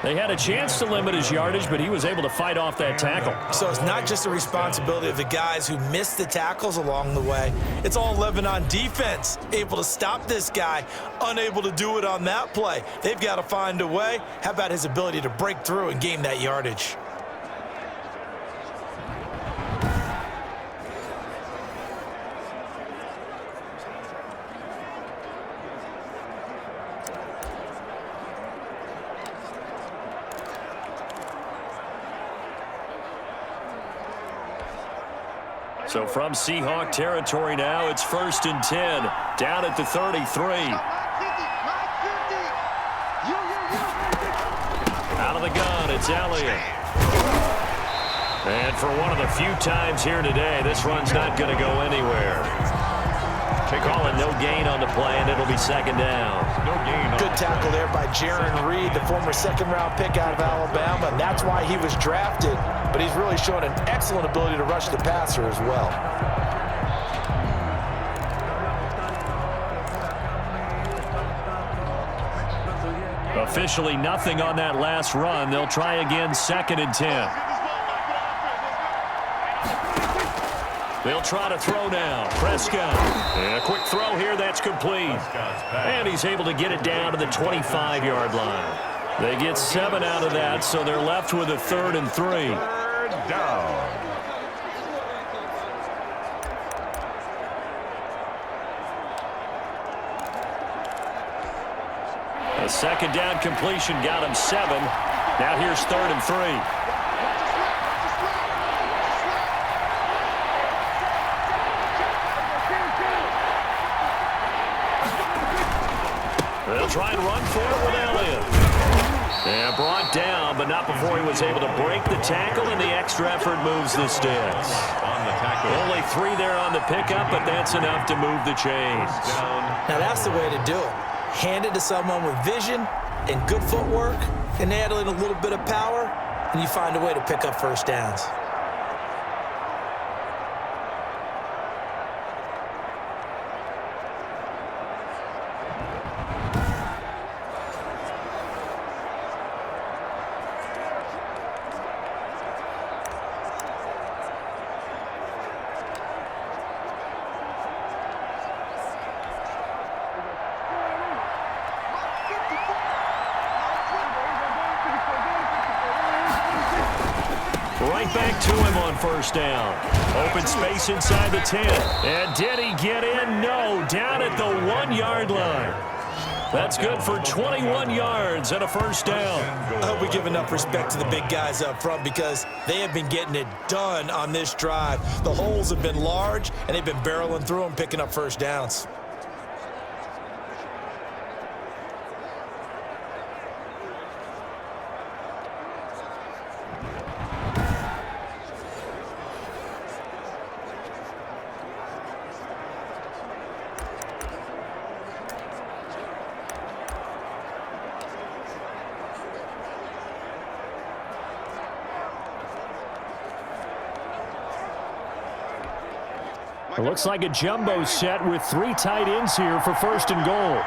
They had a chance to limit his yardage, but he was able to fight off that tackle. So it's not just the responsibility of the guys who missed the tackles along the way. It's all living on defense, able to stop this guy, unable to do it on that play. They've got to find a way. How about his ability to break through and gain that yardage? So from Seahawk territory now, it's 1st and 10, down at the 33. Out of the gun, it's Elliott. And for one of the few times here today, this run's not going to go anywhere. Calling no gain on the play, and it'll be second down. No gain. Good tackle there by Jaron Reed, the former second-round pick out of Alabama, and that's why he was drafted. But he's really shown an excellent ability to rush the passer as well. Officially nothing on that last run. They'll try again, 2nd and 10. They'll try to throw now. Prescott. And a quick throw here. That's complete. And he's able to get it down to the 25-yard line. They get 7 out of that, so they're left with a 3rd and 3. Third down. A second down completion got him 7. Now here's 3rd and 3. They'll try and run for it with Elliott. And brought down, but not before he was able to break the tackle, and the extra effort moves the sticks. On the tackle. Only 3 there on the pickup, but that's enough to move the chains. Now that's the way to do it. Hand it to someone with vision and good footwork, and add in a little bit of power, and you find a way to pick up first downs. Right back to him on first down. Open space inside the 10. And did he get in? No. Down at the 1-yard line. That's good for 21 yards and a first down. I hope we give enough respect to the big guys up front because they have been getting it done on this drive. The holes have been large, and they've been barreling through them, picking up first downs. It looks like a jumbo set with 3 tight ends here for 1st and goal.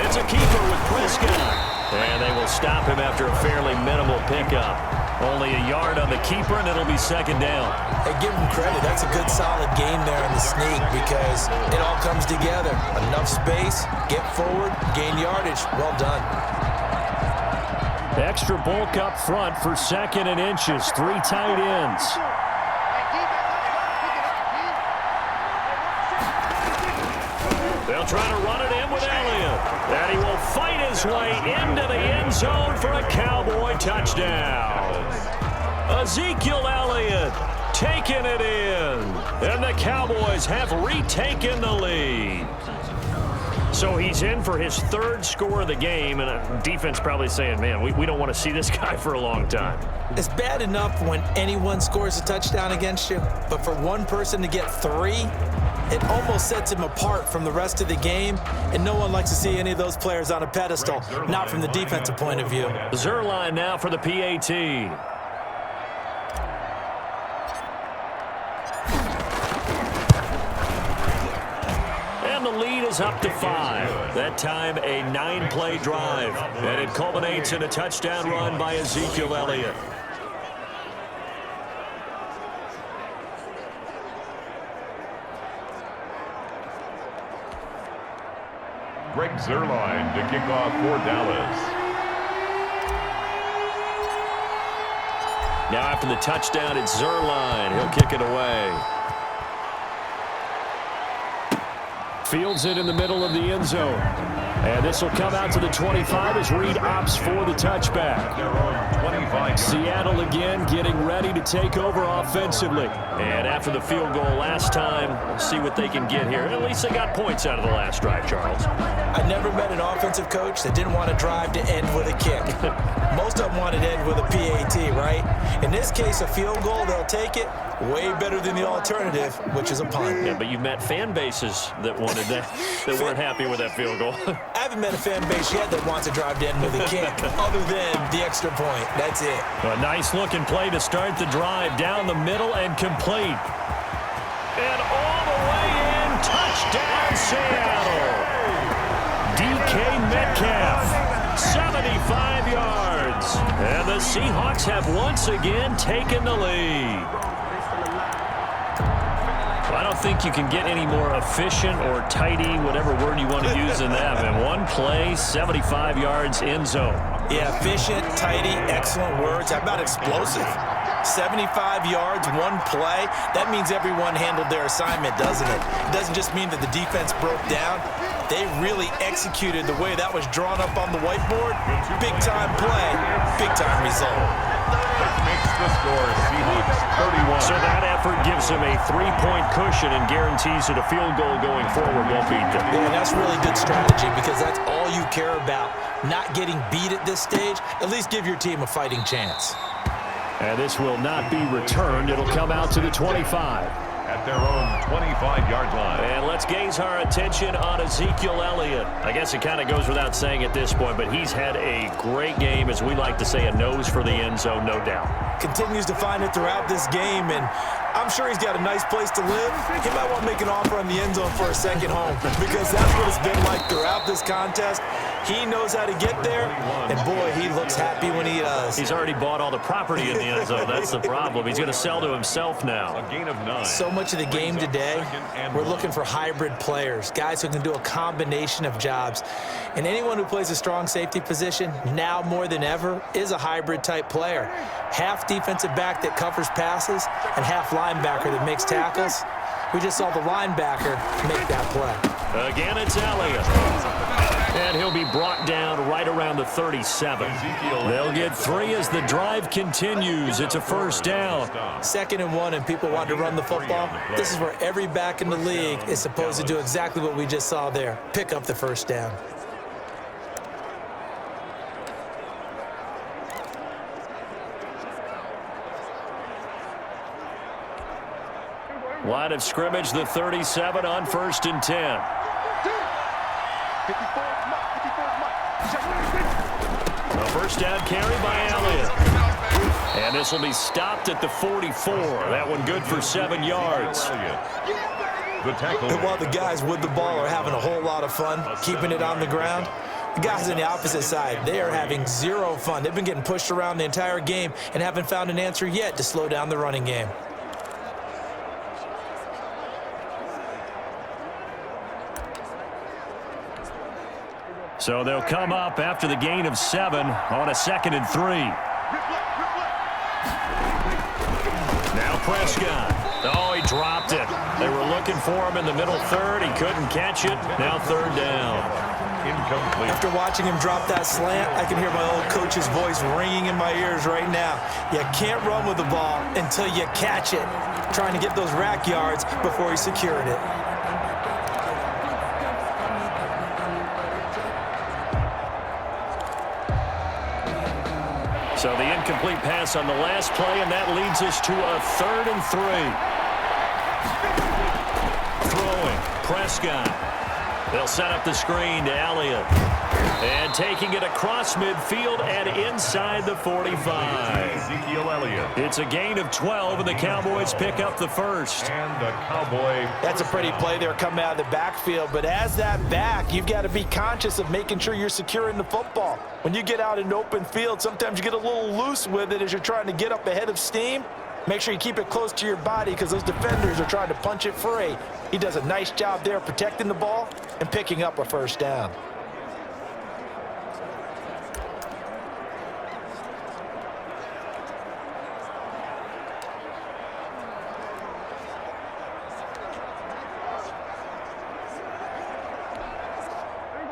It's a keeper with Prescott. And they will stop him after a fairly minimal pickup. Only a yard on the keeper, and it'll be second down. Hey, give him credit. That's a good, solid game there in the sneak because it all comes together. Enough space, get forward, gain yardage. Well done. Extra bulk up front for 2nd and inches. 3 tight ends. They'll try to run it in with Elliott. And he will fight his way into the end zone for a Cowboy touchdown. Ezekiel Elliott taking it in. And the Cowboys have retaken the lead. So he's in for his third score of the game, and defense probably saying, man, we don't want to see this guy for a long time. It's bad enough when anyone scores a touchdown against you, but for one person to get 3, it almost sets him apart from the rest of the game, and no one likes to see any of those players on a pedestal, not from the defensive point of view. Zerline now for the PAT. And the lead is up to 5. That time a 9-play drive, and it culminates in a touchdown run by Ezekiel Elliott. Greg Zuerlein to kick off for Dallas. Now after the touchdown, it's Zuerlein. He'll kick it away. Fields it in the middle of the end zone. And this will come out to the 25 as Reed opts for the touchback. Their own 25. Seattle again getting ready to take over offensively. And after the field goal last time, we'll see what they can get here. At least they got points out of the last drive, Charles. I never met an offensive coach that didn't want to drive to end with a kick. Most of them wanted to end with a PAT, right? In this case, a field goal, they'll take it. Way better than the alternative, which is a punt. Yeah, but you've met fan bases that wanted that, that weren't happy with that field goal. I haven't met a fan base yet that wants to drive to end with a kick, other than the extra point. That's it. A nice-looking play to start the drive down the middle and complete. And all the way in, touchdown Seattle. DK Metcalf, 75 yards. And the Seahawks have once again taken the lead. I don't think you can get any more efficient or tidy, whatever word you want to use in that. Man, one play, 75 yards, end zone. Yeah, efficient, tidy, excellent words. How about explosive? 75 yards, one play. That means everyone handled their assignment, doesn't it? It doesn't just mean that the defense broke down. They really executed the way that was drawn up on the whiteboard. Big-time play, big-time result. Makes the score Seahawks 31. So that effort gives him a 3-point cushion and guarantees that a field goal going forward won't beat them. Yeah, and that's really good strategy because that's all you care about. Not getting beat at this stage. At least give your team a fighting chance. And this will not be returned. It'll come out to the 25. At their own 25-yard line. And let's gaze our attention on Ezekiel Elliott. I guess it kind of goes without saying at this point, but he's had a great game, as we like to say, a nose for the end zone, no doubt. Continues to find it throughout this game, and I'm sure he's got a nice place to live. He might want to make an offer on the end zone for a second home because that's what it's been like throughout this contest. He knows how to get there, and boy, he looks happy when he does. He's already bought all the property in the end zone. That's the problem. He's going to sell to himself now. A gain of 9. So much of the game today, we're looking for hybrid players, guys who can do a combination of jobs. And anyone who plays a strong safety position, now more than ever, is a hybrid-type player. Half defensive back that covers passes and half linebacker that makes tackles. We just saw the linebacker make that play. Again, it's Elliott. And he'll be brought down right around the 37. They'll get 3 as the drive continues. It's a first down. 2nd and 1, and people want to run the football. This is where every back in the league is supposed to do exactly what we just saw there. Pick up the first down. Line of scrimmage, the 37 on 1st and 10. A first down carry by Elliott. And this will be stopped at the 44. That one good for 7 yards. The tackle. And while the guys with the ball are having a whole lot of fun keeping it on the ground, the guys on the opposite side, they are having zero fun. They've been getting pushed around the entire game and haven't found an answer yet to slow down the running game. So they'll come up after the gain of 7 on a 2nd and 3. Now Prescott. Oh, he dropped it. They were looking for him in the middle third. He couldn't catch it. Now 3rd down. Incomplete. After watching him drop that slant, I can hear my old coach's voice ringing in my ears right now. You can't run with the ball until you catch it. Trying to get those rack yards before he secured it. So the incomplete pass on the last play, and that leads us to a 3rd and 3. Throwing, Prescott. They'll set up the screen to Elliott. And taking it across midfield and inside the 45. Ezekiel Elliott. It's a gain of 12, and the Cowboys pick up the first. And the Cowboy. That's a pretty play there coming out of the backfield. But as that back, you've got to be conscious of making sure you're securing the football. When you get out in open field, sometimes you get a little loose with it as you're trying to get up ahead of steam. Make sure you keep it close to your body because those defenders are trying to punch it free. He does a nice job there protecting the ball and picking up a first down.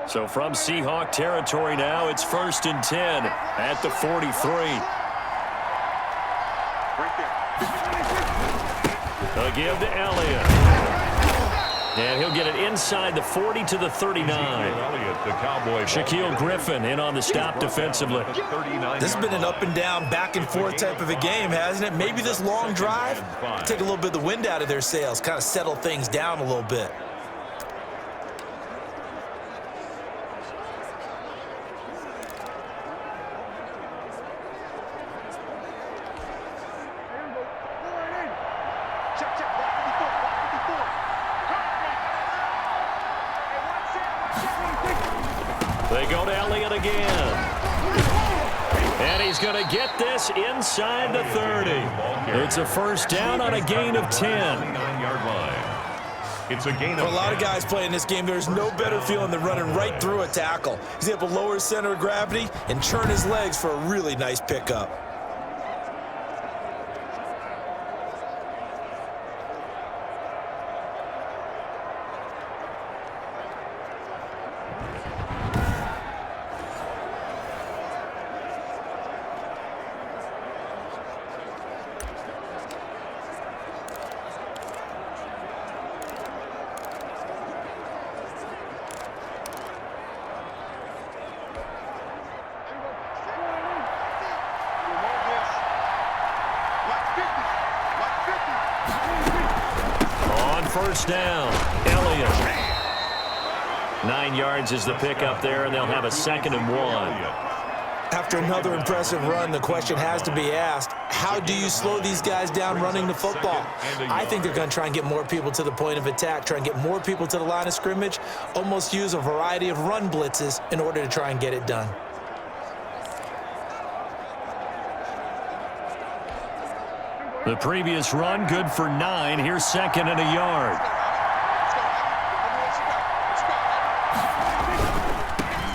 So from Seahawk territory now, it's 1st and 10 at the 43. A give to Elliott. And he'll get it inside the 40 to the 39. Elliott, the Cowboy. Shaquille Griffin in on the stop defensively. This has been an up and down, back and forth type of a game, hasn't it? Maybe this long drive take a little bit of the wind out of their sails, kind of settle things down a little bit. They go to Elliott again. And he's going to get this inside the 30. It's a first down on a gain of 10. 29-yard line. It's a gain For of a lot of 10. guys playing this game, there's no better feeling than running right through a tackle. He's able to lower his center of gravity and turn his legs for a really nice pickup. First down, Elliott. 9 yards is the pickup there, and they'll have a 2nd and 1. After another impressive run, the question has to be asked, how do you slow these guys down running the football? I think they're going to try and get more people to the point of attack, try and get more people to the line of scrimmage, almost use a variety of run blitzes in order to try and get it done. The previous run, good for 9. Here's 2nd and a yard.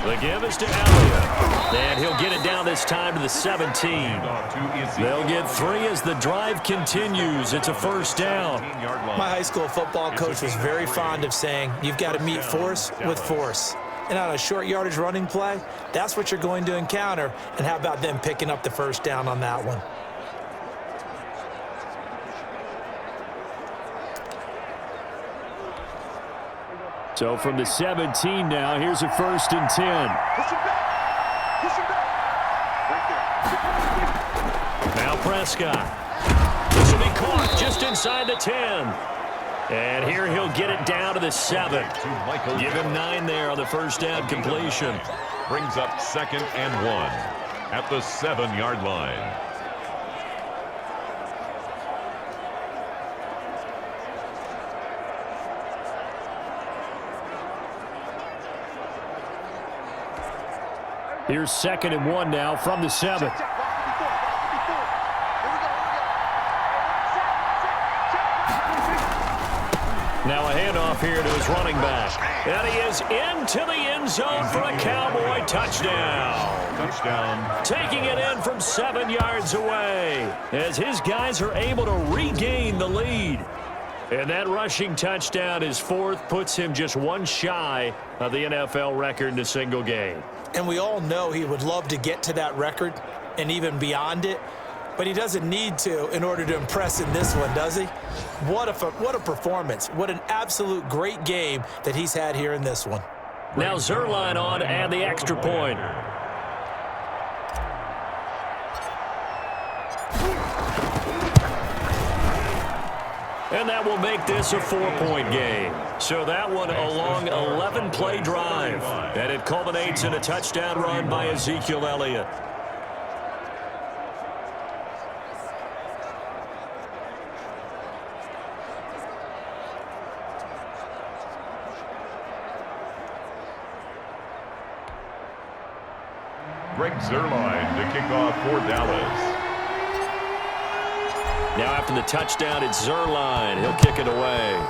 The give is to Elliott. And he'll get it down this time to the 17. They'll get 3 as the drive continues. It's a first down. My high school football coach was very fond of saying, you've got to meet force with force. And on a short yardage running play, that's what you're going to encounter. And how about them picking up the first down on that one? So from the 17 now, here's a 1st and 10. Now Prescott. This will be caught just inside the 10. And here he'll get it down to the 7. Give him 9 there on the first down completion. Brings up 2nd and 1 at the 7-yard line. Here's 2nd and 1 now from the 7. Now a handoff here to his running back. And he is into the end zone for a Cowboy touchdown. Touchdown. Taking it in from 7 yards away as his guys are able to regain the lead. And that rushing touchdown, his 4th, puts him just 1 shy of the NFL record in a single game. And we all know he would love to get to that record and even beyond it, but he doesn't need to in order to impress in this one, does he? What a performance. What an absolute great game that he's had here in this one. Now Zerline on and the extra point. And that will make this a 4-point game. So that one a long 11-play drive. And it culminates in a touchdown run by Ezekiel Elliott. Greg Zuerlein to kick off for Dallas. Now after the touchdown, it's Zuerlein. He'll kick it away.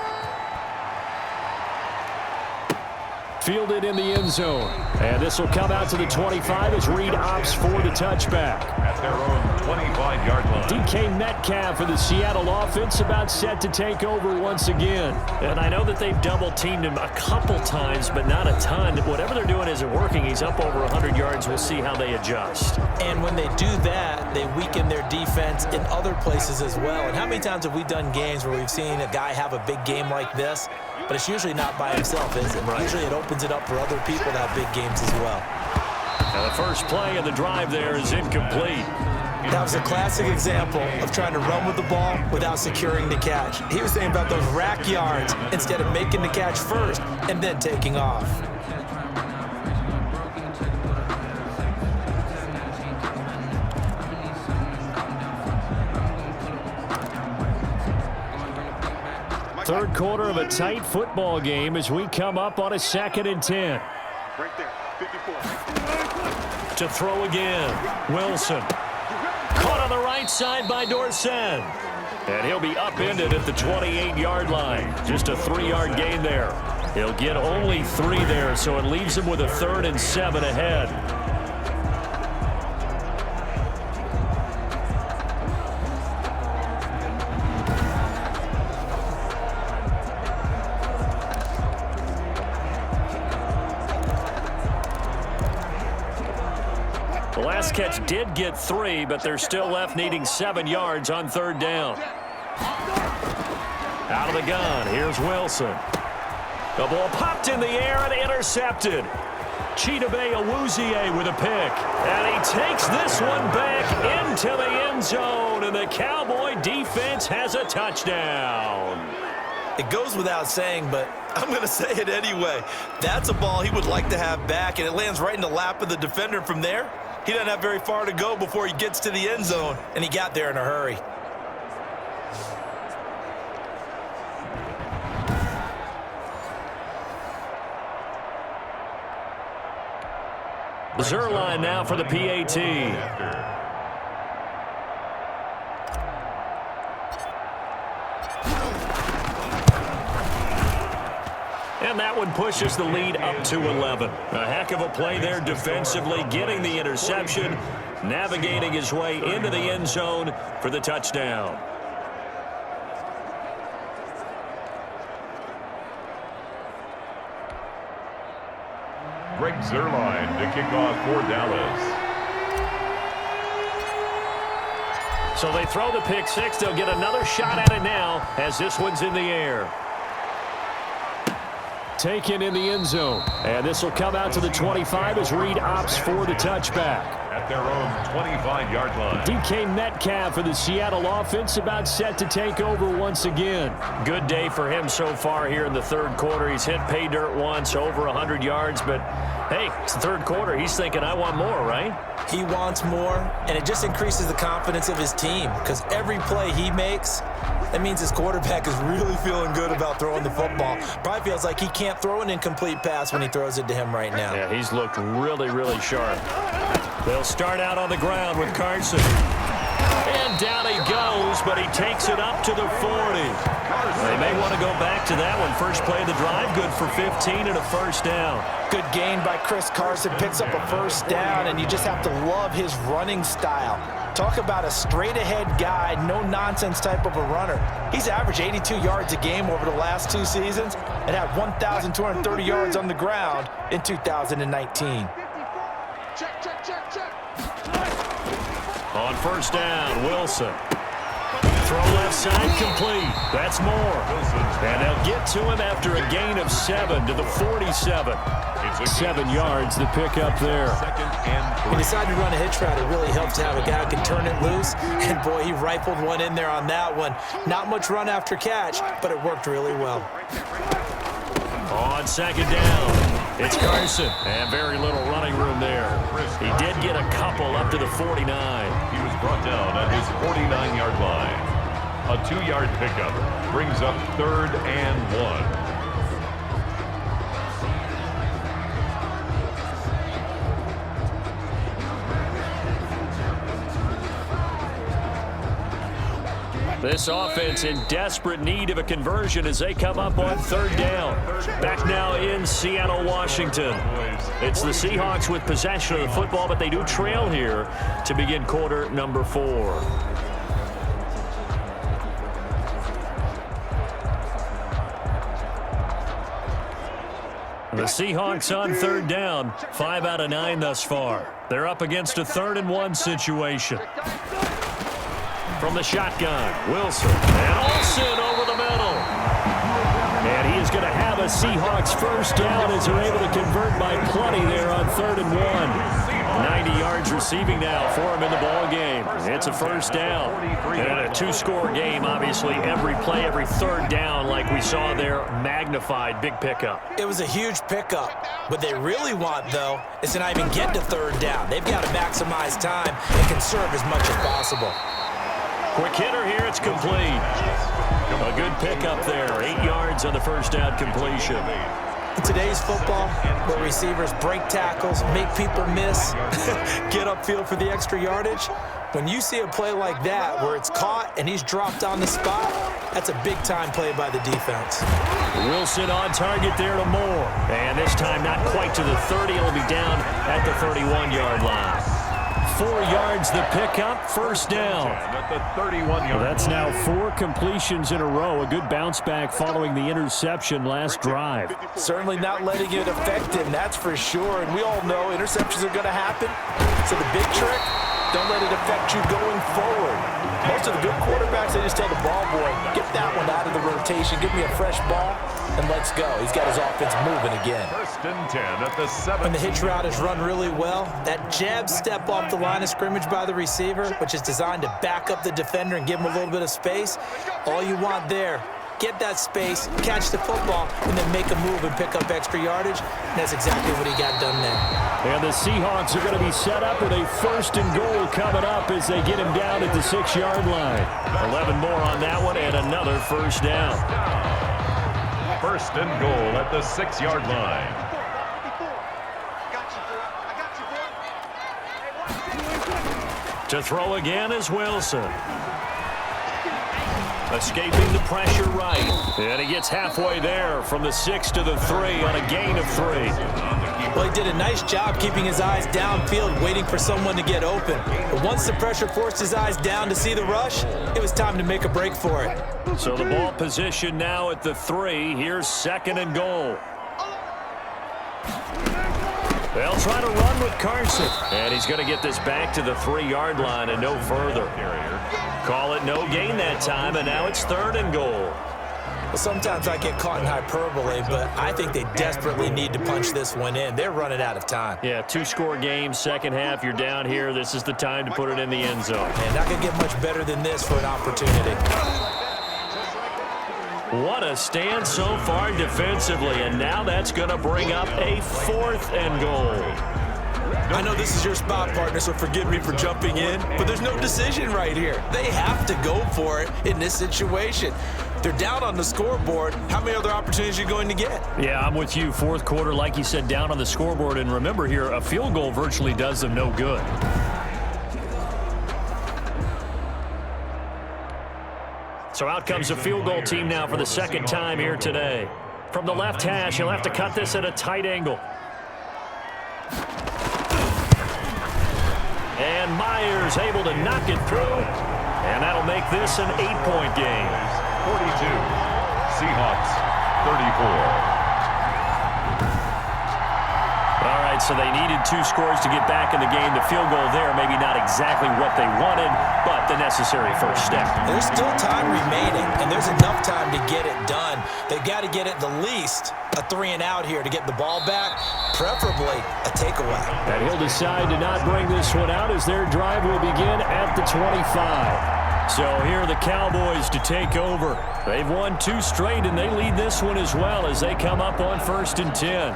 Fielded in the end zone. And this will come out to the 25 as Reed opts for the touchback. At their own 25-yard line. DK Metcalf for the Seattle offense about set to take over once again. And I know that they've double-teamed him a couple times, but not a ton. Whatever they're doing isn't working. He's up over 100 yards. We'll see how they adjust. And when they do that, they weaken their defense in other places as well. And how many times have we done games where we've seen a guy have a big game like this, but it's usually not by himself, is it? Right. Usually it opens it up for other people to have big games as well. And the first play of the drive there is incomplete. That was a classic example of trying to run with the ball without securing the catch. He was saying about those rack yards instead of making the catch first and then taking off. Third quarter of a tight football game as we come up on a 2nd and 10. Right there, 54. To throw again, Wilson. Caught on the right side by Dorsett. And he'll be upended at the 28-yard line. Just a 3-yard gain there. He'll get only 3 there, so it leaves him with a 3rd and 7 ahead. The last catch did get 3, but they're still left needing 7 yards on 3rd down. Out of the gun, here's Wilson. The ball popped in the air and intercepted. Chidobe Awuzie with a pick. And he takes this one back into the end zone, and the Cowboy defense has a touchdown. It goes without saying, but I'm going to say it anyway. That's a ball he would like to have back, and it lands right in the lap of the defender from there. He doesn't have very far to go before he gets to the end zone, and he got there in a hurry. Zuerlein now for the PAT. And that one pushes the lead up to 11. A heck of a play there defensively, getting the interception, navigating his way into the end zone for the touchdown. Greg Zuerlein to kick off for Dallas. So they throw the pick 6. They'll get another shot at it now as this one's in the air. Taken in the end zone. And this will come out to the 25 as Reed opts for the touchback. At their own 25-yard line. DK Metcalf for the Seattle offense about set to take over once again. Good day for him so far here in the third quarter. He's hit pay dirt once, over 100 yards, but hey, it's the third quarter. He's thinking, I want more, right? He wants more, and it just increases the confidence of his team because every play he makes, that means his quarterback is really feeling good about throwing the football. Probably feels like he can't throw an incomplete pass when he throws it to him right now. Yeah, he's looked really, really sharp. They'll start out on the ground with Carson. And down he goes, but he takes it up to the 40. They may want to go back to that one. First play of the drive, good for 15 and a first down. Good gain by Chris Carson, picks up a first down, and you just have to love his running style. Talk about a straight-ahead guy, no-nonsense type of a runner. He's averaged 82 yards a game over the last 2 seasons and had 1,230 yards on the ground in 2019. On first down, Wilson. throw left side complete. That's more. And they'll get to him after a gain of 7 to the 47. 7 yards the pick up there. He decided to run a hitch route. It really helps to have a guy who can turn it loose. And, boy, he rifled one in there on that one. Not much run after catch, but it worked really well. On second down, it's Carson. And very little running room there. He did get a couple up to the 49. He was brought down at his 49-yard line. A 2-yard pickup brings up 3rd and 1. This offense in desperate need of a conversion as they come up on 3rd down. Back now in Seattle, Washington. It's the Seahawks with possession of the football, but they do trail here to begin quarter number 4. The Seahawks on 3rd down, 5 out of 9 thus far. They're up against a 3rd and 1 situation. From the shotgun, Wilson, and Olsen over the middle. And he is going to have a Seahawks first down as they're able to convert by plenty there on 3rd and 1. 90 yards receiving now for him in the ball game. It's a first down. And a 2-score game, obviously, every play, every 3rd down, like we saw there, magnified, big pickup. It was a huge pickup. What they really want, though, is to not even get to 3rd down. They've got to maximize time and conserve as much as possible. Quick hitter here, it's complete. A good pickup there, 8 yards on the first down completion. In today's football, where receivers break tackles, make people miss, get upfield for the extra yardage, when you see a play like that where it's caught and he's dropped on the spot, that's a big-time play by the defense. Wilson on target there to Moore. And this time not quite to the 30. It'll be down at the 31-yard line. 4 yards the pickup, first down. At the 31-yard. That's now 4 completions in a row. A good bounce back following the interception last drive. Certainly not letting it affect him, that's for sure. And we all know interceptions are going to happen. So the big trick, don't let it affect you going forward. Most of the good quarterbacks, they just tell the ball boy, get that one out of the rotation, give me a fresh ball, and let's go. He's got his offense moving again. 1st and 10 at the 7. When the hitch route is run really well, that jab step off the line of scrimmage by the receiver, which is designed to back up the defender and give him a little bit of space, all you want there, get that space, catch the football, and then make a move and pick up extra yardage. And that's exactly what he got done there. And the Seahawks are going to be set up with a 1st and goal coming up as they get him down at the 6-yard line. 11 more on that one and another first down. 1st and goal at the 6-yard line. To throw again is Wilson. Escaping the pressure right. And he gets halfway there from the 6 to the 3 on a gain of 3. Well, he did a nice job keeping his eyes downfield, waiting for someone to get open. But once the pressure forced his eyes down to see the rush, it was time to make a break for it. So the ball position now at the 3. Here's 2nd and goal. They'll try to run with Carson. And he's going to get this back to the 3-yard line and no further. Call it no gain that time, and now it's 3rd and goal. Well, sometimes I get caught in hyperbole, but I think they desperately need to punch this one in. They're running out of time. Yeah, 2-score game, second half, you're down here. This is the time to put it in the end zone. Man, not going to get much better than this for an opportunity. What a stand so far defensively, and now that's going to bring up a 4th and goal. I know this is your spot, partner, so forgive me for jumping in, but there's no decision right here. They have to go for it in this situation. They're down on the scoreboard. How many other opportunities are you going to get? Yeah, I'm with you. 4th quarter, like you said, down on the scoreboard. And remember here, a field goal virtually does them no good. So out comes the field goal team now for the 2nd time here today. From the left hash, he'll have to cut this at a tight angle. And Myers able to knock it through. And that'll make this an 8-point game. 42. Seahawks 34. All right, so they needed 2 scores to get back in the game. The field goal there, maybe not exactly what they wanted, but the necessary first step. There's still time remaining, and there's enough time to get it done. They've got to get at the least a 3-and-out here to get the ball back, preferably a takeaway. And he'll decide to not bring this one out as their drive will begin at the 25. So here are the Cowboys to take over. They've won 2 straight, and they lead this one as well as they come up on 1st and 10.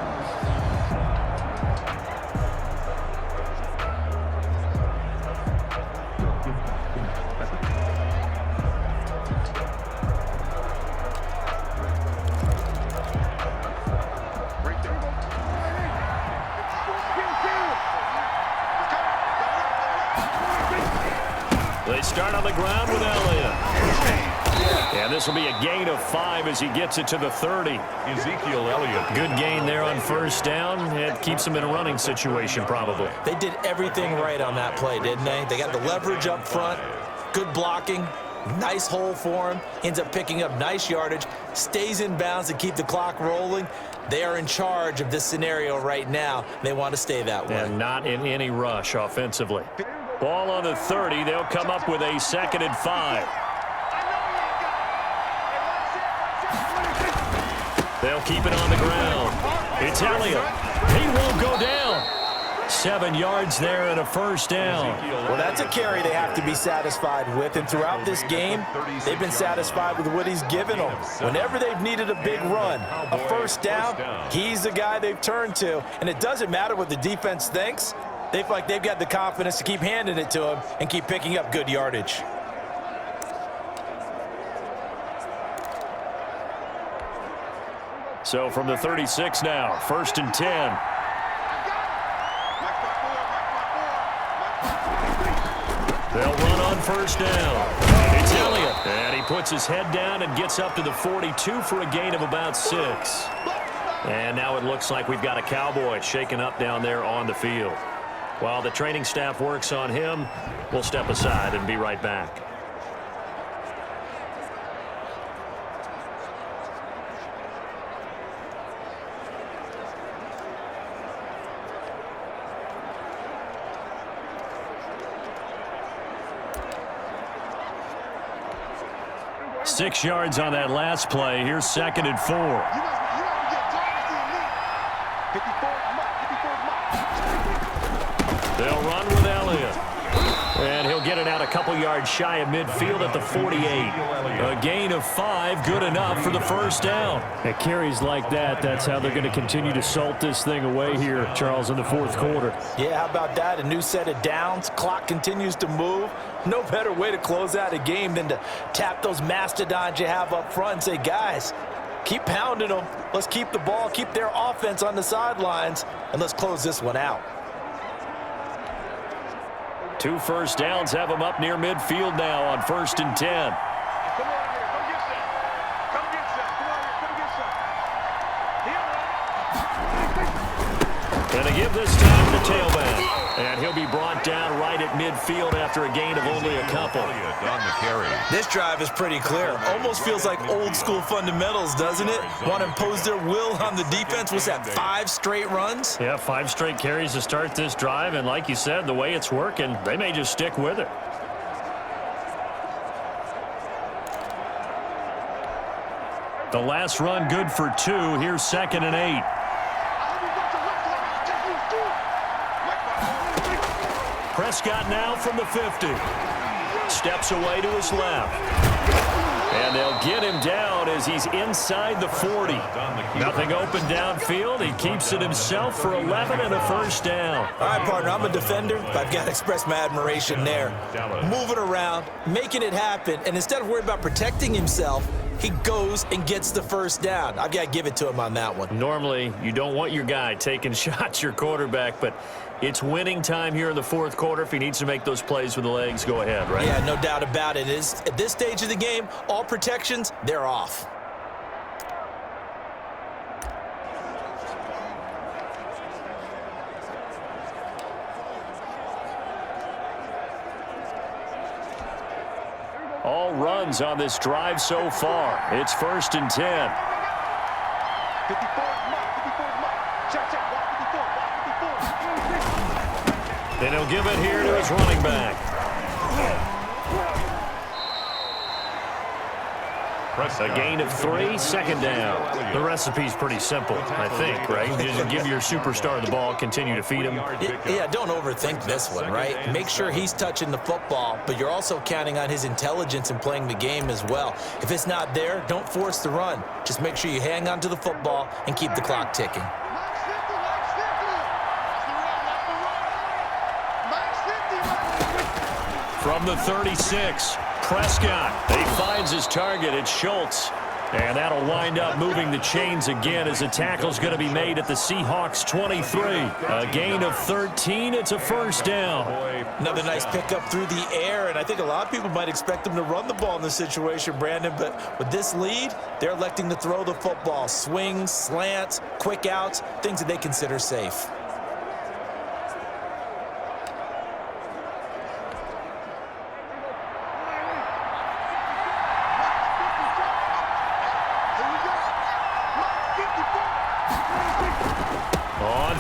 They start on the ground with Elliott. And this will be a gain of 5 as he gets it to the 30. Ezekiel Elliott. Good gain there on 1st down. It keeps him in a running situation probably. They did everything right on that play, didn't they? They got the leverage up front, good blocking, nice hole for him, ends up picking up nice yardage, stays in bounds to keep the clock rolling. They are in charge of this scenario right now. They want to stay that way. And not in any rush offensively. Ball on the 30. They'll come up with a 2nd and 5. They'll keep it on the ground. It's Elliott. He won't go down. 7 yards there and a 1st down. Well, that's a carry they have to be satisfied with, and throughout this game, they've been satisfied with what he's given them. Whenever they've needed a big run, a 1st down, he's the guy they've turned to, and it doesn't matter what the defense thinks. They feel like they've got the confidence to keep handing it to him and keep picking up good yardage. So from the 36 now, 1st and 10. They'll run on 1st down. It's Elliott. And he puts his head down and gets up to the 42 for a gain of about 6. And now it looks like we've got a Cowboy shaken up down there on the field. While the training staff works on him, we'll step aside and be right back. Six yards on that last play. Here's 2nd and 4. They'll run with Elliott. And he'll get it out a couple yards shy of midfield at the 48. A gain of 5, good enough for the 1st down. At carries like that, that's how they're going to continue to salt this thing away here, Charles, in the 4th quarter. Yeah, how about that? A new set of downs. Clock continues to move. No better way to close out a game than to tap those mastodons you have up front and say, guys, keep pounding them. Let's keep the ball, keep their offense on the sidelines, and let's close this one out. 2 1st downs have them up near midfield now on 1st and 10. And they give this time to the tailback. And he'll be brought down right at midfield after a gain of only a couple. On the carry. This drive is pretty clear. Almost feels like old school fundamentals, doesn't it? Want to impose their will on the defense. What's that, 5 straight runs? Yeah, 5 straight carries to start this drive. And like you said, the way it's working, they may just stick with it. The last run good for 2. Here's 2nd and 8. Prescott now from the 50. Steps away to his left. And they'll get him down as he's inside the 40. Nothing open downfield. He keeps it himself for 11 and a 1st down. All right, partner, I'm a defender, but I've got to express my admiration there. Moving around, making it happen, and instead of worrying about protecting himself, he goes and gets the 1st down. I've got to give it to him on that one. Normally, you don't want your guy taking shots, your quarterback, but it's winning time here in the 4th quarter. If he needs to make those plays with the legs, go ahead, right? Yeah, no doubt about it. At this stage of the game, all protections, they're off. All runs on this drive so far. It's 1st and 10. 54, check, 54, 54. And he'll give it here to his running back. A gain of 3, second down. The recipe's pretty simple, I think, right? Just give your superstar the ball, continue to feed him. Yeah, don't overthink this one, right? Make sure he's touching the football, but you're also counting on his intelligence in playing the game as well. If it's not there, don't force the run. Just make sure you hang on to the football and keep the clock ticking. From the 36, Prescott. He finds his target. It's Schultz. And that'll wind up moving the chains again as the tackle's going to be made at the Seahawks 23. A gain of 13. It's a first down. Another nice pickup through the air, and I think a lot of people might expect them to run the ball in this situation, Brandon, but with this lead, they're electing to throw the football. Swings, slants, quick outs, things that they consider safe.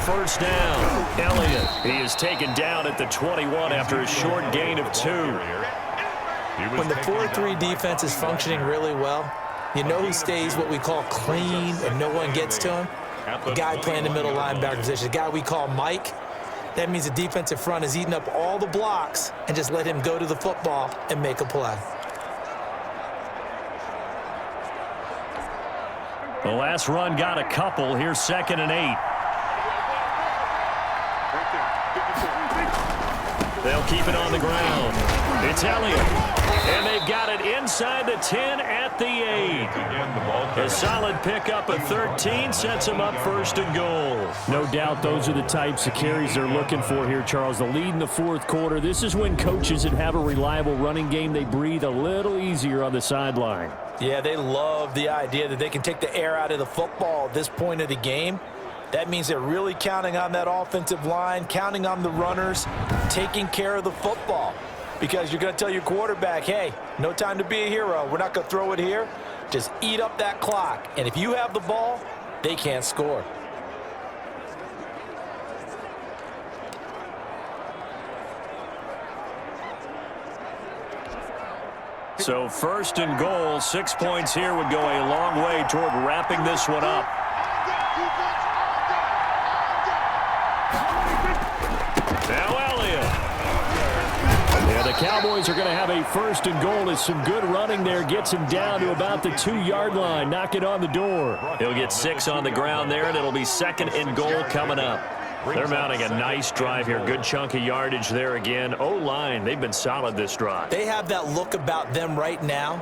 First down, Elliott. He is taken down at the 21 after a short gain of 2. When the 4-3 defense is functioning really well, you know who stays what we call clean and no one gets to him? The guy playing the middle linebacker position, the guy we call Mike. That means the defensive front is eating up all the blocks and just let him go to the football and make a play. The last run got a couple. Here's 2nd and 8. They'll keep it on the ground. It's Elliott. And they've got it inside the 10 at the 8. A solid pickup of 13 sets them up 1st and goal. No doubt those are the types of carries they're looking for here, Charles. The lead in the 4th quarter. This is when coaches that have a reliable running game, they breathe a little easier on the sideline. Yeah, they love the idea that they can take the air out of the football at this point of the game. That means they're really counting on that offensive line, counting on the runners, taking care of the football. Because you're going to tell your quarterback, hey, no time to be a hero. We're not going to throw it here. Just eat up that clock. And if you have the ball, they can't score. So 1st and goal, 6 points here would go a long way toward wrapping this one up. The Cowboys are going to have a 1st and goal as some good running there gets him down to about the 2-yard line. Knock it on the door. He'll get 6 on the ground there, and it'll be 2nd and goal coming up. They're mounting a nice drive here. Good chunk of yardage there again. O-line, they've been solid this drive. They have that look about them right now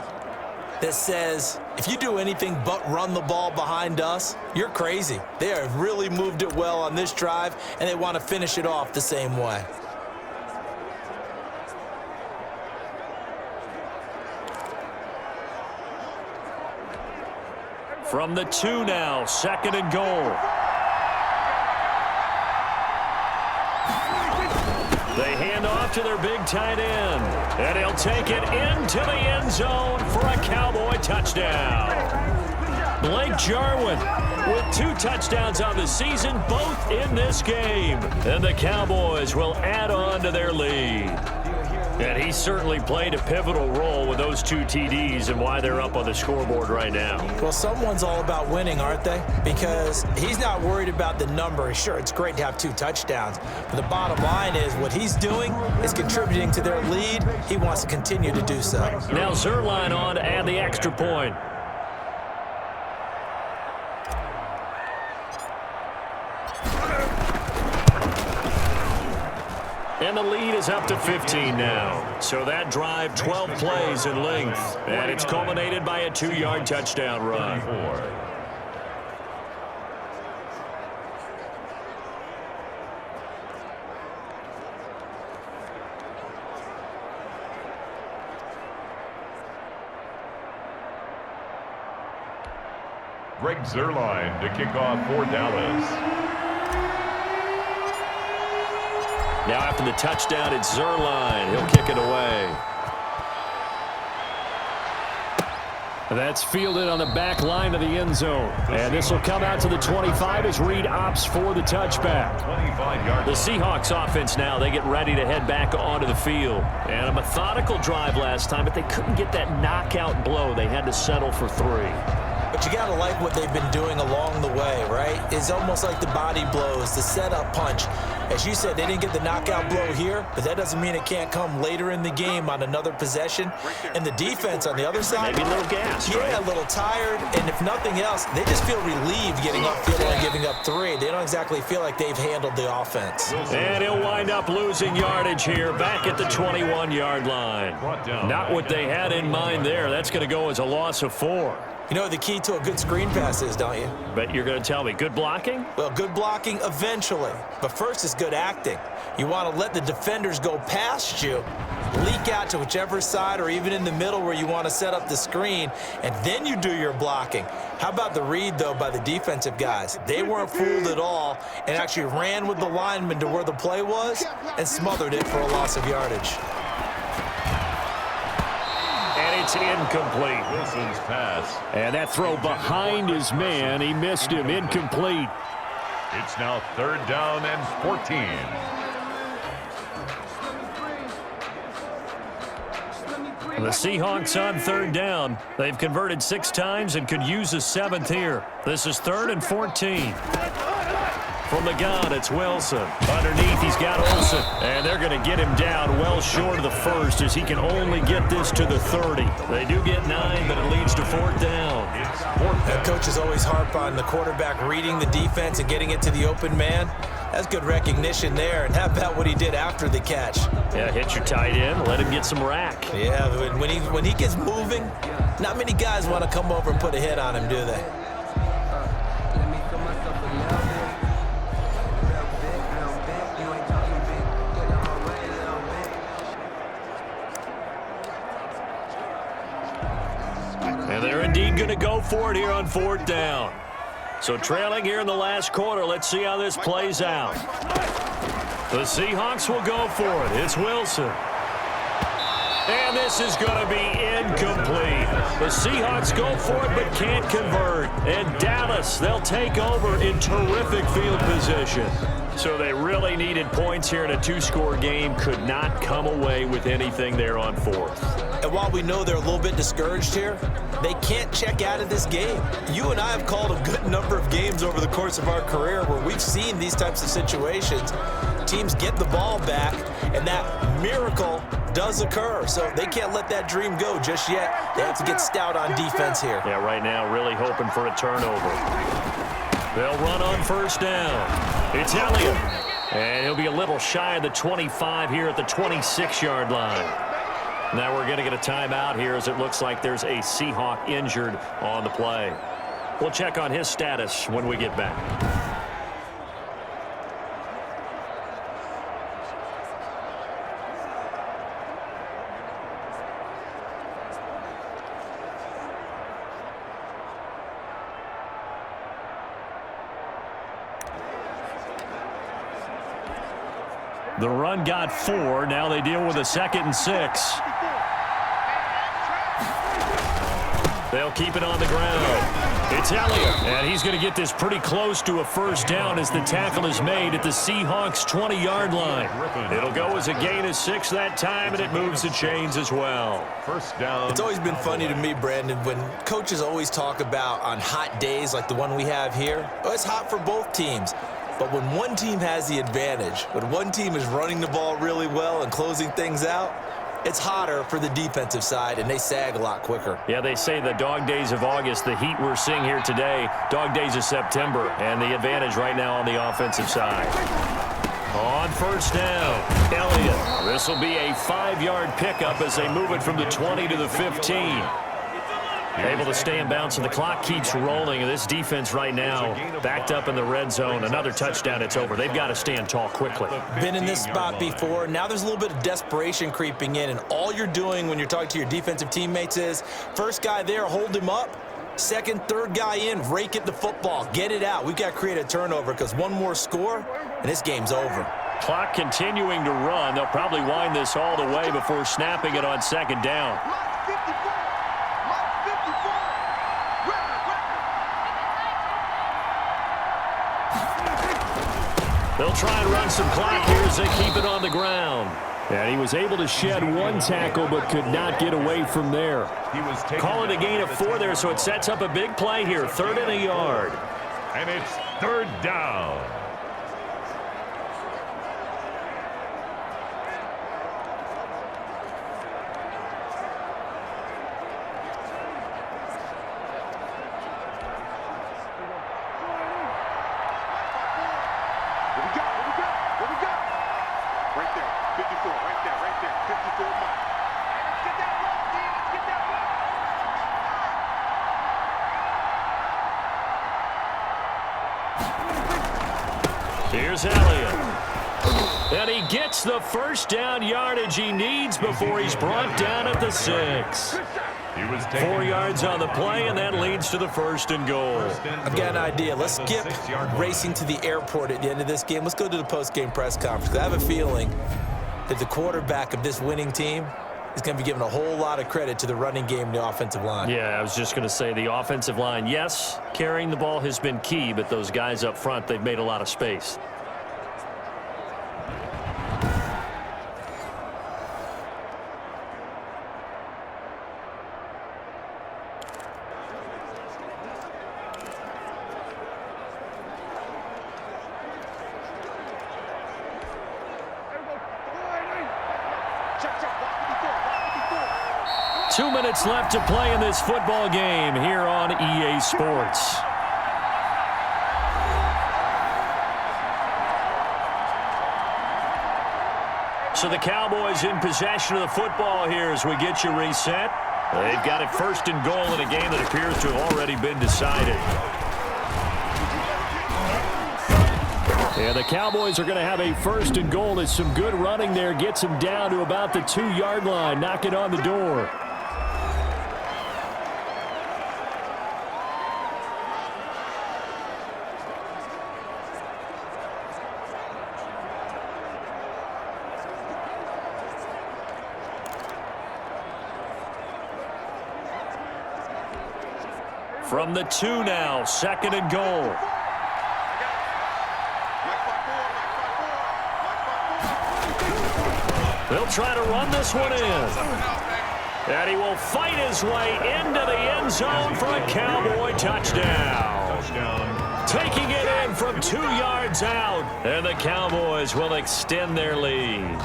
that says, if you do anything but run the ball behind us, you're crazy. They have really moved it well on this drive, and they want to finish it off the same way. From the 2 now, 2nd and goal. They hand off to their big tight end. And he'll take it into the end zone for a Cowboy touchdown. Blake Jarwin with 2 touchdowns on the season, both in this game. And the Cowboys will add on to their lead. And he certainly played a pivotal role with those 2 TDs and why they're up on the scoreboard right now. Well, someone's all about winning, aren't they? Because he's not worried about the number. Sure, it's great to have 2 touchdowns. But the bottom line is what he's doing is contributing to their lead. He wants to continue to do so. Now Zerline on to add the extra point. And the lead is up to 15 now. So that drive, 12 plays in length. And it's culminated by a 2-yard touchdown run. Greg Zerline to kick off for Dallas. Now after the touchdown, it's Zerline. He'll kick it away. That's fielded on the back line of the end zone. And this will come out to the 25 as Reed opts for the touchback. 25-yard The Seahawks offense now, they get ready to head back onto the field. And a methodical drive last time, but they couldn't get that knockout blow. They had to settle for 3. But you got to like what they've been doing along the way, right? It's almost like the body blows, the setup punch. As you said, they didn't get the knockout blow here, but that doesn't mean it can't come later in the game on another possession. And the defense on the other side, maybe a little gas, yeah, right? A little tired. And if nothing else, they just feel relieved getting upfield and giving up 3. They don't exactly feel like they've handled the offense. And he'll wind up losing yardage here back at the 21-yard line. Not what they had in mind there. That's going to go as a loss of 4. You know what the key to a good screen pass is, don't you? But you're going to tell me, good blocking? Well, good blocking eventually. But first is good acting. You want to let the defenders go past you, leak out to whichever side or even in the middle where you want to set up the screen, and then you do your blocking. How about the read, though, by the defensive guys? They weren't fooled at all and actually ran with the lineman to where the play was and smothered it for a loss of yardage. It's incomplete. Wilson's pass. And that throw behind his man, he missed him. Incomplete. It's now 3rd down and 14. The Seahawks on 3rd down. They've converted 6 times and could use a 7th here. This is 3rd and 14. From the gun, it's Wilson. Underneath, he's got Olsen. And they're going to get him down well short of the 1st as he can only get this to the 30. They do get 9, but it leads to 4th down. The coaches always harp on the quarterback reading the defense and getting it to the open man. That's good recognition there. And how about what he did after the catch? Yeah, hit your tight end, let him get some rack. Yeah, when he gets moving, not many guys want to come over and put a hit on him, do they? And they're indeed going to go for it here on 4th down. So trailing here in the last quarter, let's see how this plays out. The Seahawks will go for it. It's Wilson. And this is going to be incomplete. The Seahawks go for it but can't convert. And Dallas, they'll take over in terrific field position. So they really needed points here in a 2-score game. Could not come away with anything there on 4th. And while we know they're a little bit discouraged here, they can't check out of this game. You and I have called a good number of games over the course of our career where we've seen these types of situations. Teams get the ball back, and that miracle does occur. So they can't let that dream go just yet. They have to get stout on defense here. Yeah, right now really hoping for a turnover. They'll run on 1st down. It's Elliott. And he'll be a little shy of the 25 here at the 26-yard line. Now we're going to get a timeout here as it looks like there's a Seahawk injured on the play. We'll check on his status when we get back. The run got 4. Now they deal with a 2nd and 6. They'll keep it on the ground. It's Elliott, and he's going to get this pretty close to a 1st down as the tackle is made at the Seahawks' 20-yard line. It'll go as a gain of 6 that time, and it moves the chains as well. 1st down. It's always been funny to me, Brandon, when coaches always talk about on hot days like the one we have here. Oh, it's hot for both teams. But when one team has the advantage, when one team is running the ball really well and closing things out, it's hotter for the defensive side, and they sag a lot quicker. Yeah, they say the dog days of August, the heat we're seeing here today, dog days of September, and the advantage right now on the offensive side. On 1st down, Elliott. This will be a 5-yard pickup as they move it from the 20 to the 15. Able to stay in bounds, and the clock keeps rolling. And this defense right now backed up in the red zone. Another touchdown, it's over. They've got to stand tall quickly. Been in this spot before. Now there's a little bit of desperation creeping in, and all you're doing when you're talking to your defensive teammates is first guy there, hold him up. Second, third guy in, rake at the football. Get it out. We've got to create a turnover because one more score, and this game's over. Clock continuing to run. They'll probably wind this all the way before snapping it on 2nd down. They'll try and run some clock here as they keep it on the ground. And he was able to shed one tackle but could not get away from there. Call it a gain of 4 there, so it sets up a big play here. 3rd and a yard. And it's 3rd down. Here's Elliott. And he gets the first down yardage he needs before he's brought down at the 6. 4 yards on the play, and that leads to the 1st and goal. I've got an idea. Let's skip racing to the airport at the end of this game. Let's go to the post-game press conference. I have a feeling that the quarterback of this winning team is going to be giving a whole lot of credit to the running game and the offensive line. Yeah, I was just going to say the offensive line, yes, carrying the ball has been key, but those guys up front, they've made a lot of space. Two minutes left to play in this football game here on EA Sports. So the Cowboys in possession of the football here as we get you reset. They've got it 1st and goal in a game that appears to have already been decided. And the Cowboys are going to have a 1st and goal. There's some good running there. Gets them down to about the 2-yard line. Knock it on the door. From the 2 now, 2nd and goal. They'll try to run this one in. And he will fight his way into the end zone for a Cowboy touchdown. Taking it in from 2 yards out. And the Cowboys will extend their lead.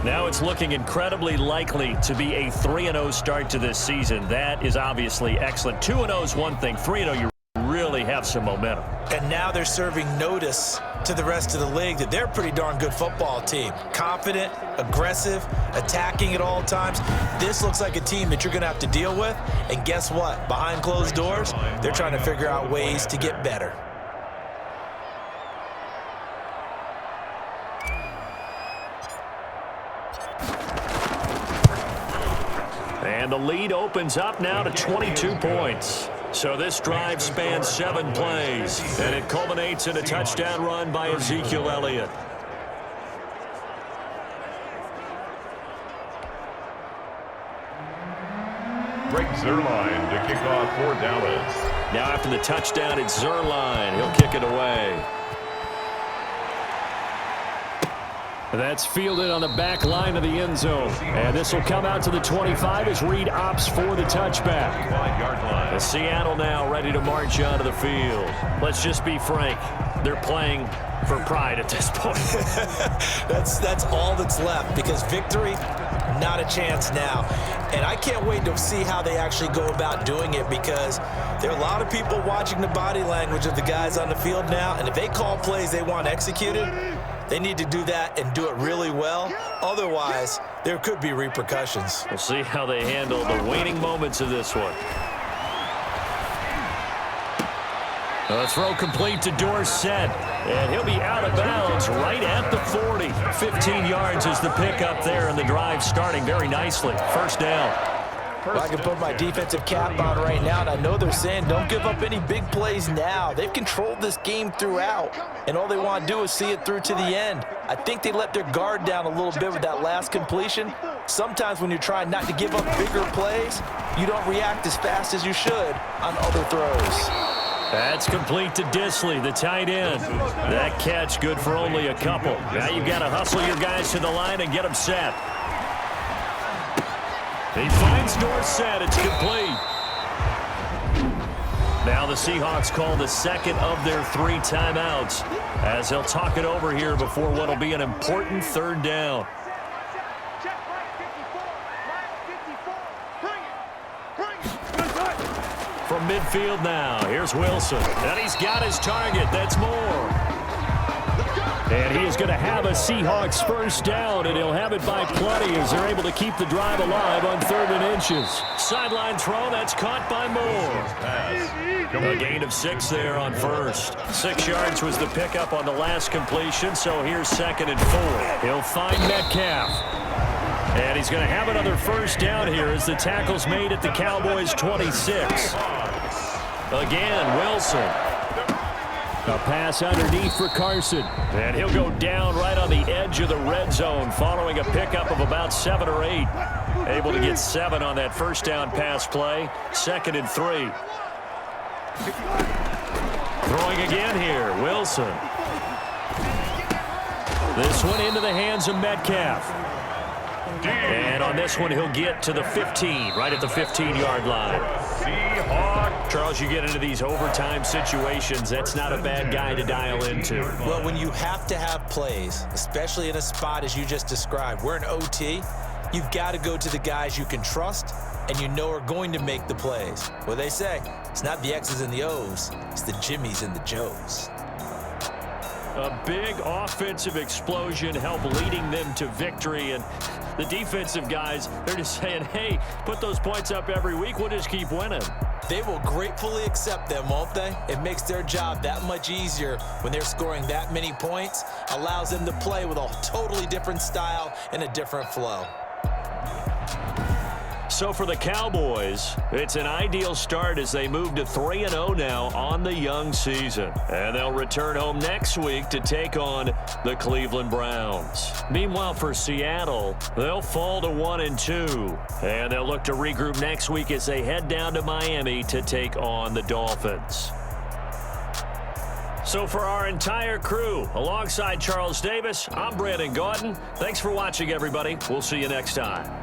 Now it's looking incredibly likely to be a 3-0 start to this season. That is obviously excellent. 2-0 is one thing. 3-0, you really have some momentum. And now they're serving notice to the rest of the league that they're a pretty darn good football team. Confident, aggressive, attacking at all times. This looks like a team that you're going to have to deal with. And guess what? Behind closed doors, they're trying to figure out ways to get better. And the lead opens up now to 22 points. So this drive spans 7 plays, and it culminates in a touchdown run by Ezekiel Elliott. Greg Zuerlein to kick off for Dallas. Now after the touchdown, it's Zuerlein. He'll kick it away. That's fielded on the back line of the end zone. And this will come out to the 25 as Reed opts for the touchback. And Seattle now ready to march onto the field. Let's just be frank. They're playing for pride at this point. That's all that's left, because victory, not a chance now. And I can't wait to see how they actually go about doing it, because there are a lot of people watching the body language of the guys on the field now, and if they call plays they want executed, they need to do that and do it really well. Otherwise, there could be repercussions. We'll see how they handle the waning moments of this one. The throw complete to Dorsett, and he'll be out of bounds right at the 40. 15 yards is the pickup there, and the drive starting very nicely. 1st down. Well, I can put my defensive cap on right now, and I know they're saying don't give up any big plays now. They've controlled this game throughout, and all they want to do is see it through to the end. I think they let their guard down a little bit with that last completion. Sometimes when you're trying not to give up bigger plays, you don't react as fast as you should on other throws. That's complete to Disley, the tight end. That catch good for only a couple. Now you've got to hustle your guys to the line and get them set. He finds Dorsett. It's complete. Now the Seahawks call the second of their 3 timeouts as they'll talk it over here before what will be an important 3rd down. From midfield now, here's Wilson. And he's got his target. That's more. And he is going to have a Seahawks first down, and he'll have it by plenty as they're able to keep the drive alive on 3rd and inches. Sideline throw, that's caught by Moore. A gain of 6 there on first. 6 yards was the pickup on the last completion, so here's 2nd and 4. He'll find Metcalf. And he's going to have another first down here as the tackle's made at the Cowboys' 26. Again, Wilson. A pass underneath for Carson. And he'll go down right on the edge of the red zone following a pickup of about 7 or 8. Able to get 7 on that first down pass play. 2nd and 3. Throwing again here, Wilson. This one into the hands of Metcalf. And on this one, he'll get to the 15, right at the 15-yard line. Charles, you get into these overtime situations, that's not a bad guy to dial into. Well, when you have to have plays, especially in a spot as you just described, we're in OT, you've got to go to the guys you can trust and you know are going to make the plays. What they say, it's not the X's and the O's, it's the Jimmys and the Joes. A big offensive explosion helped leading them to victory, and the defensive guys, they're just saying, hey, put those points up every week, we'll just keep winning. They will gratefully accept them, won't they? It makes their job that much easier when they're scoring that many points, allows them to play with a totally different style and a different flow. So for the Cowboys, it's an ideal start as they move to 3-0 now on the young season. And they'll return home next week to take on the Cleveland Browns. Meanwhile, for Seattle, they'll fall to 1-2. And they'll look to regroup next week as they head down to Miami to take on the Dolphins. So for our entire crew, alongside Charles Davis, I'm Brandon Gaudin. Thanks for watching, everybody. We'll see you next time.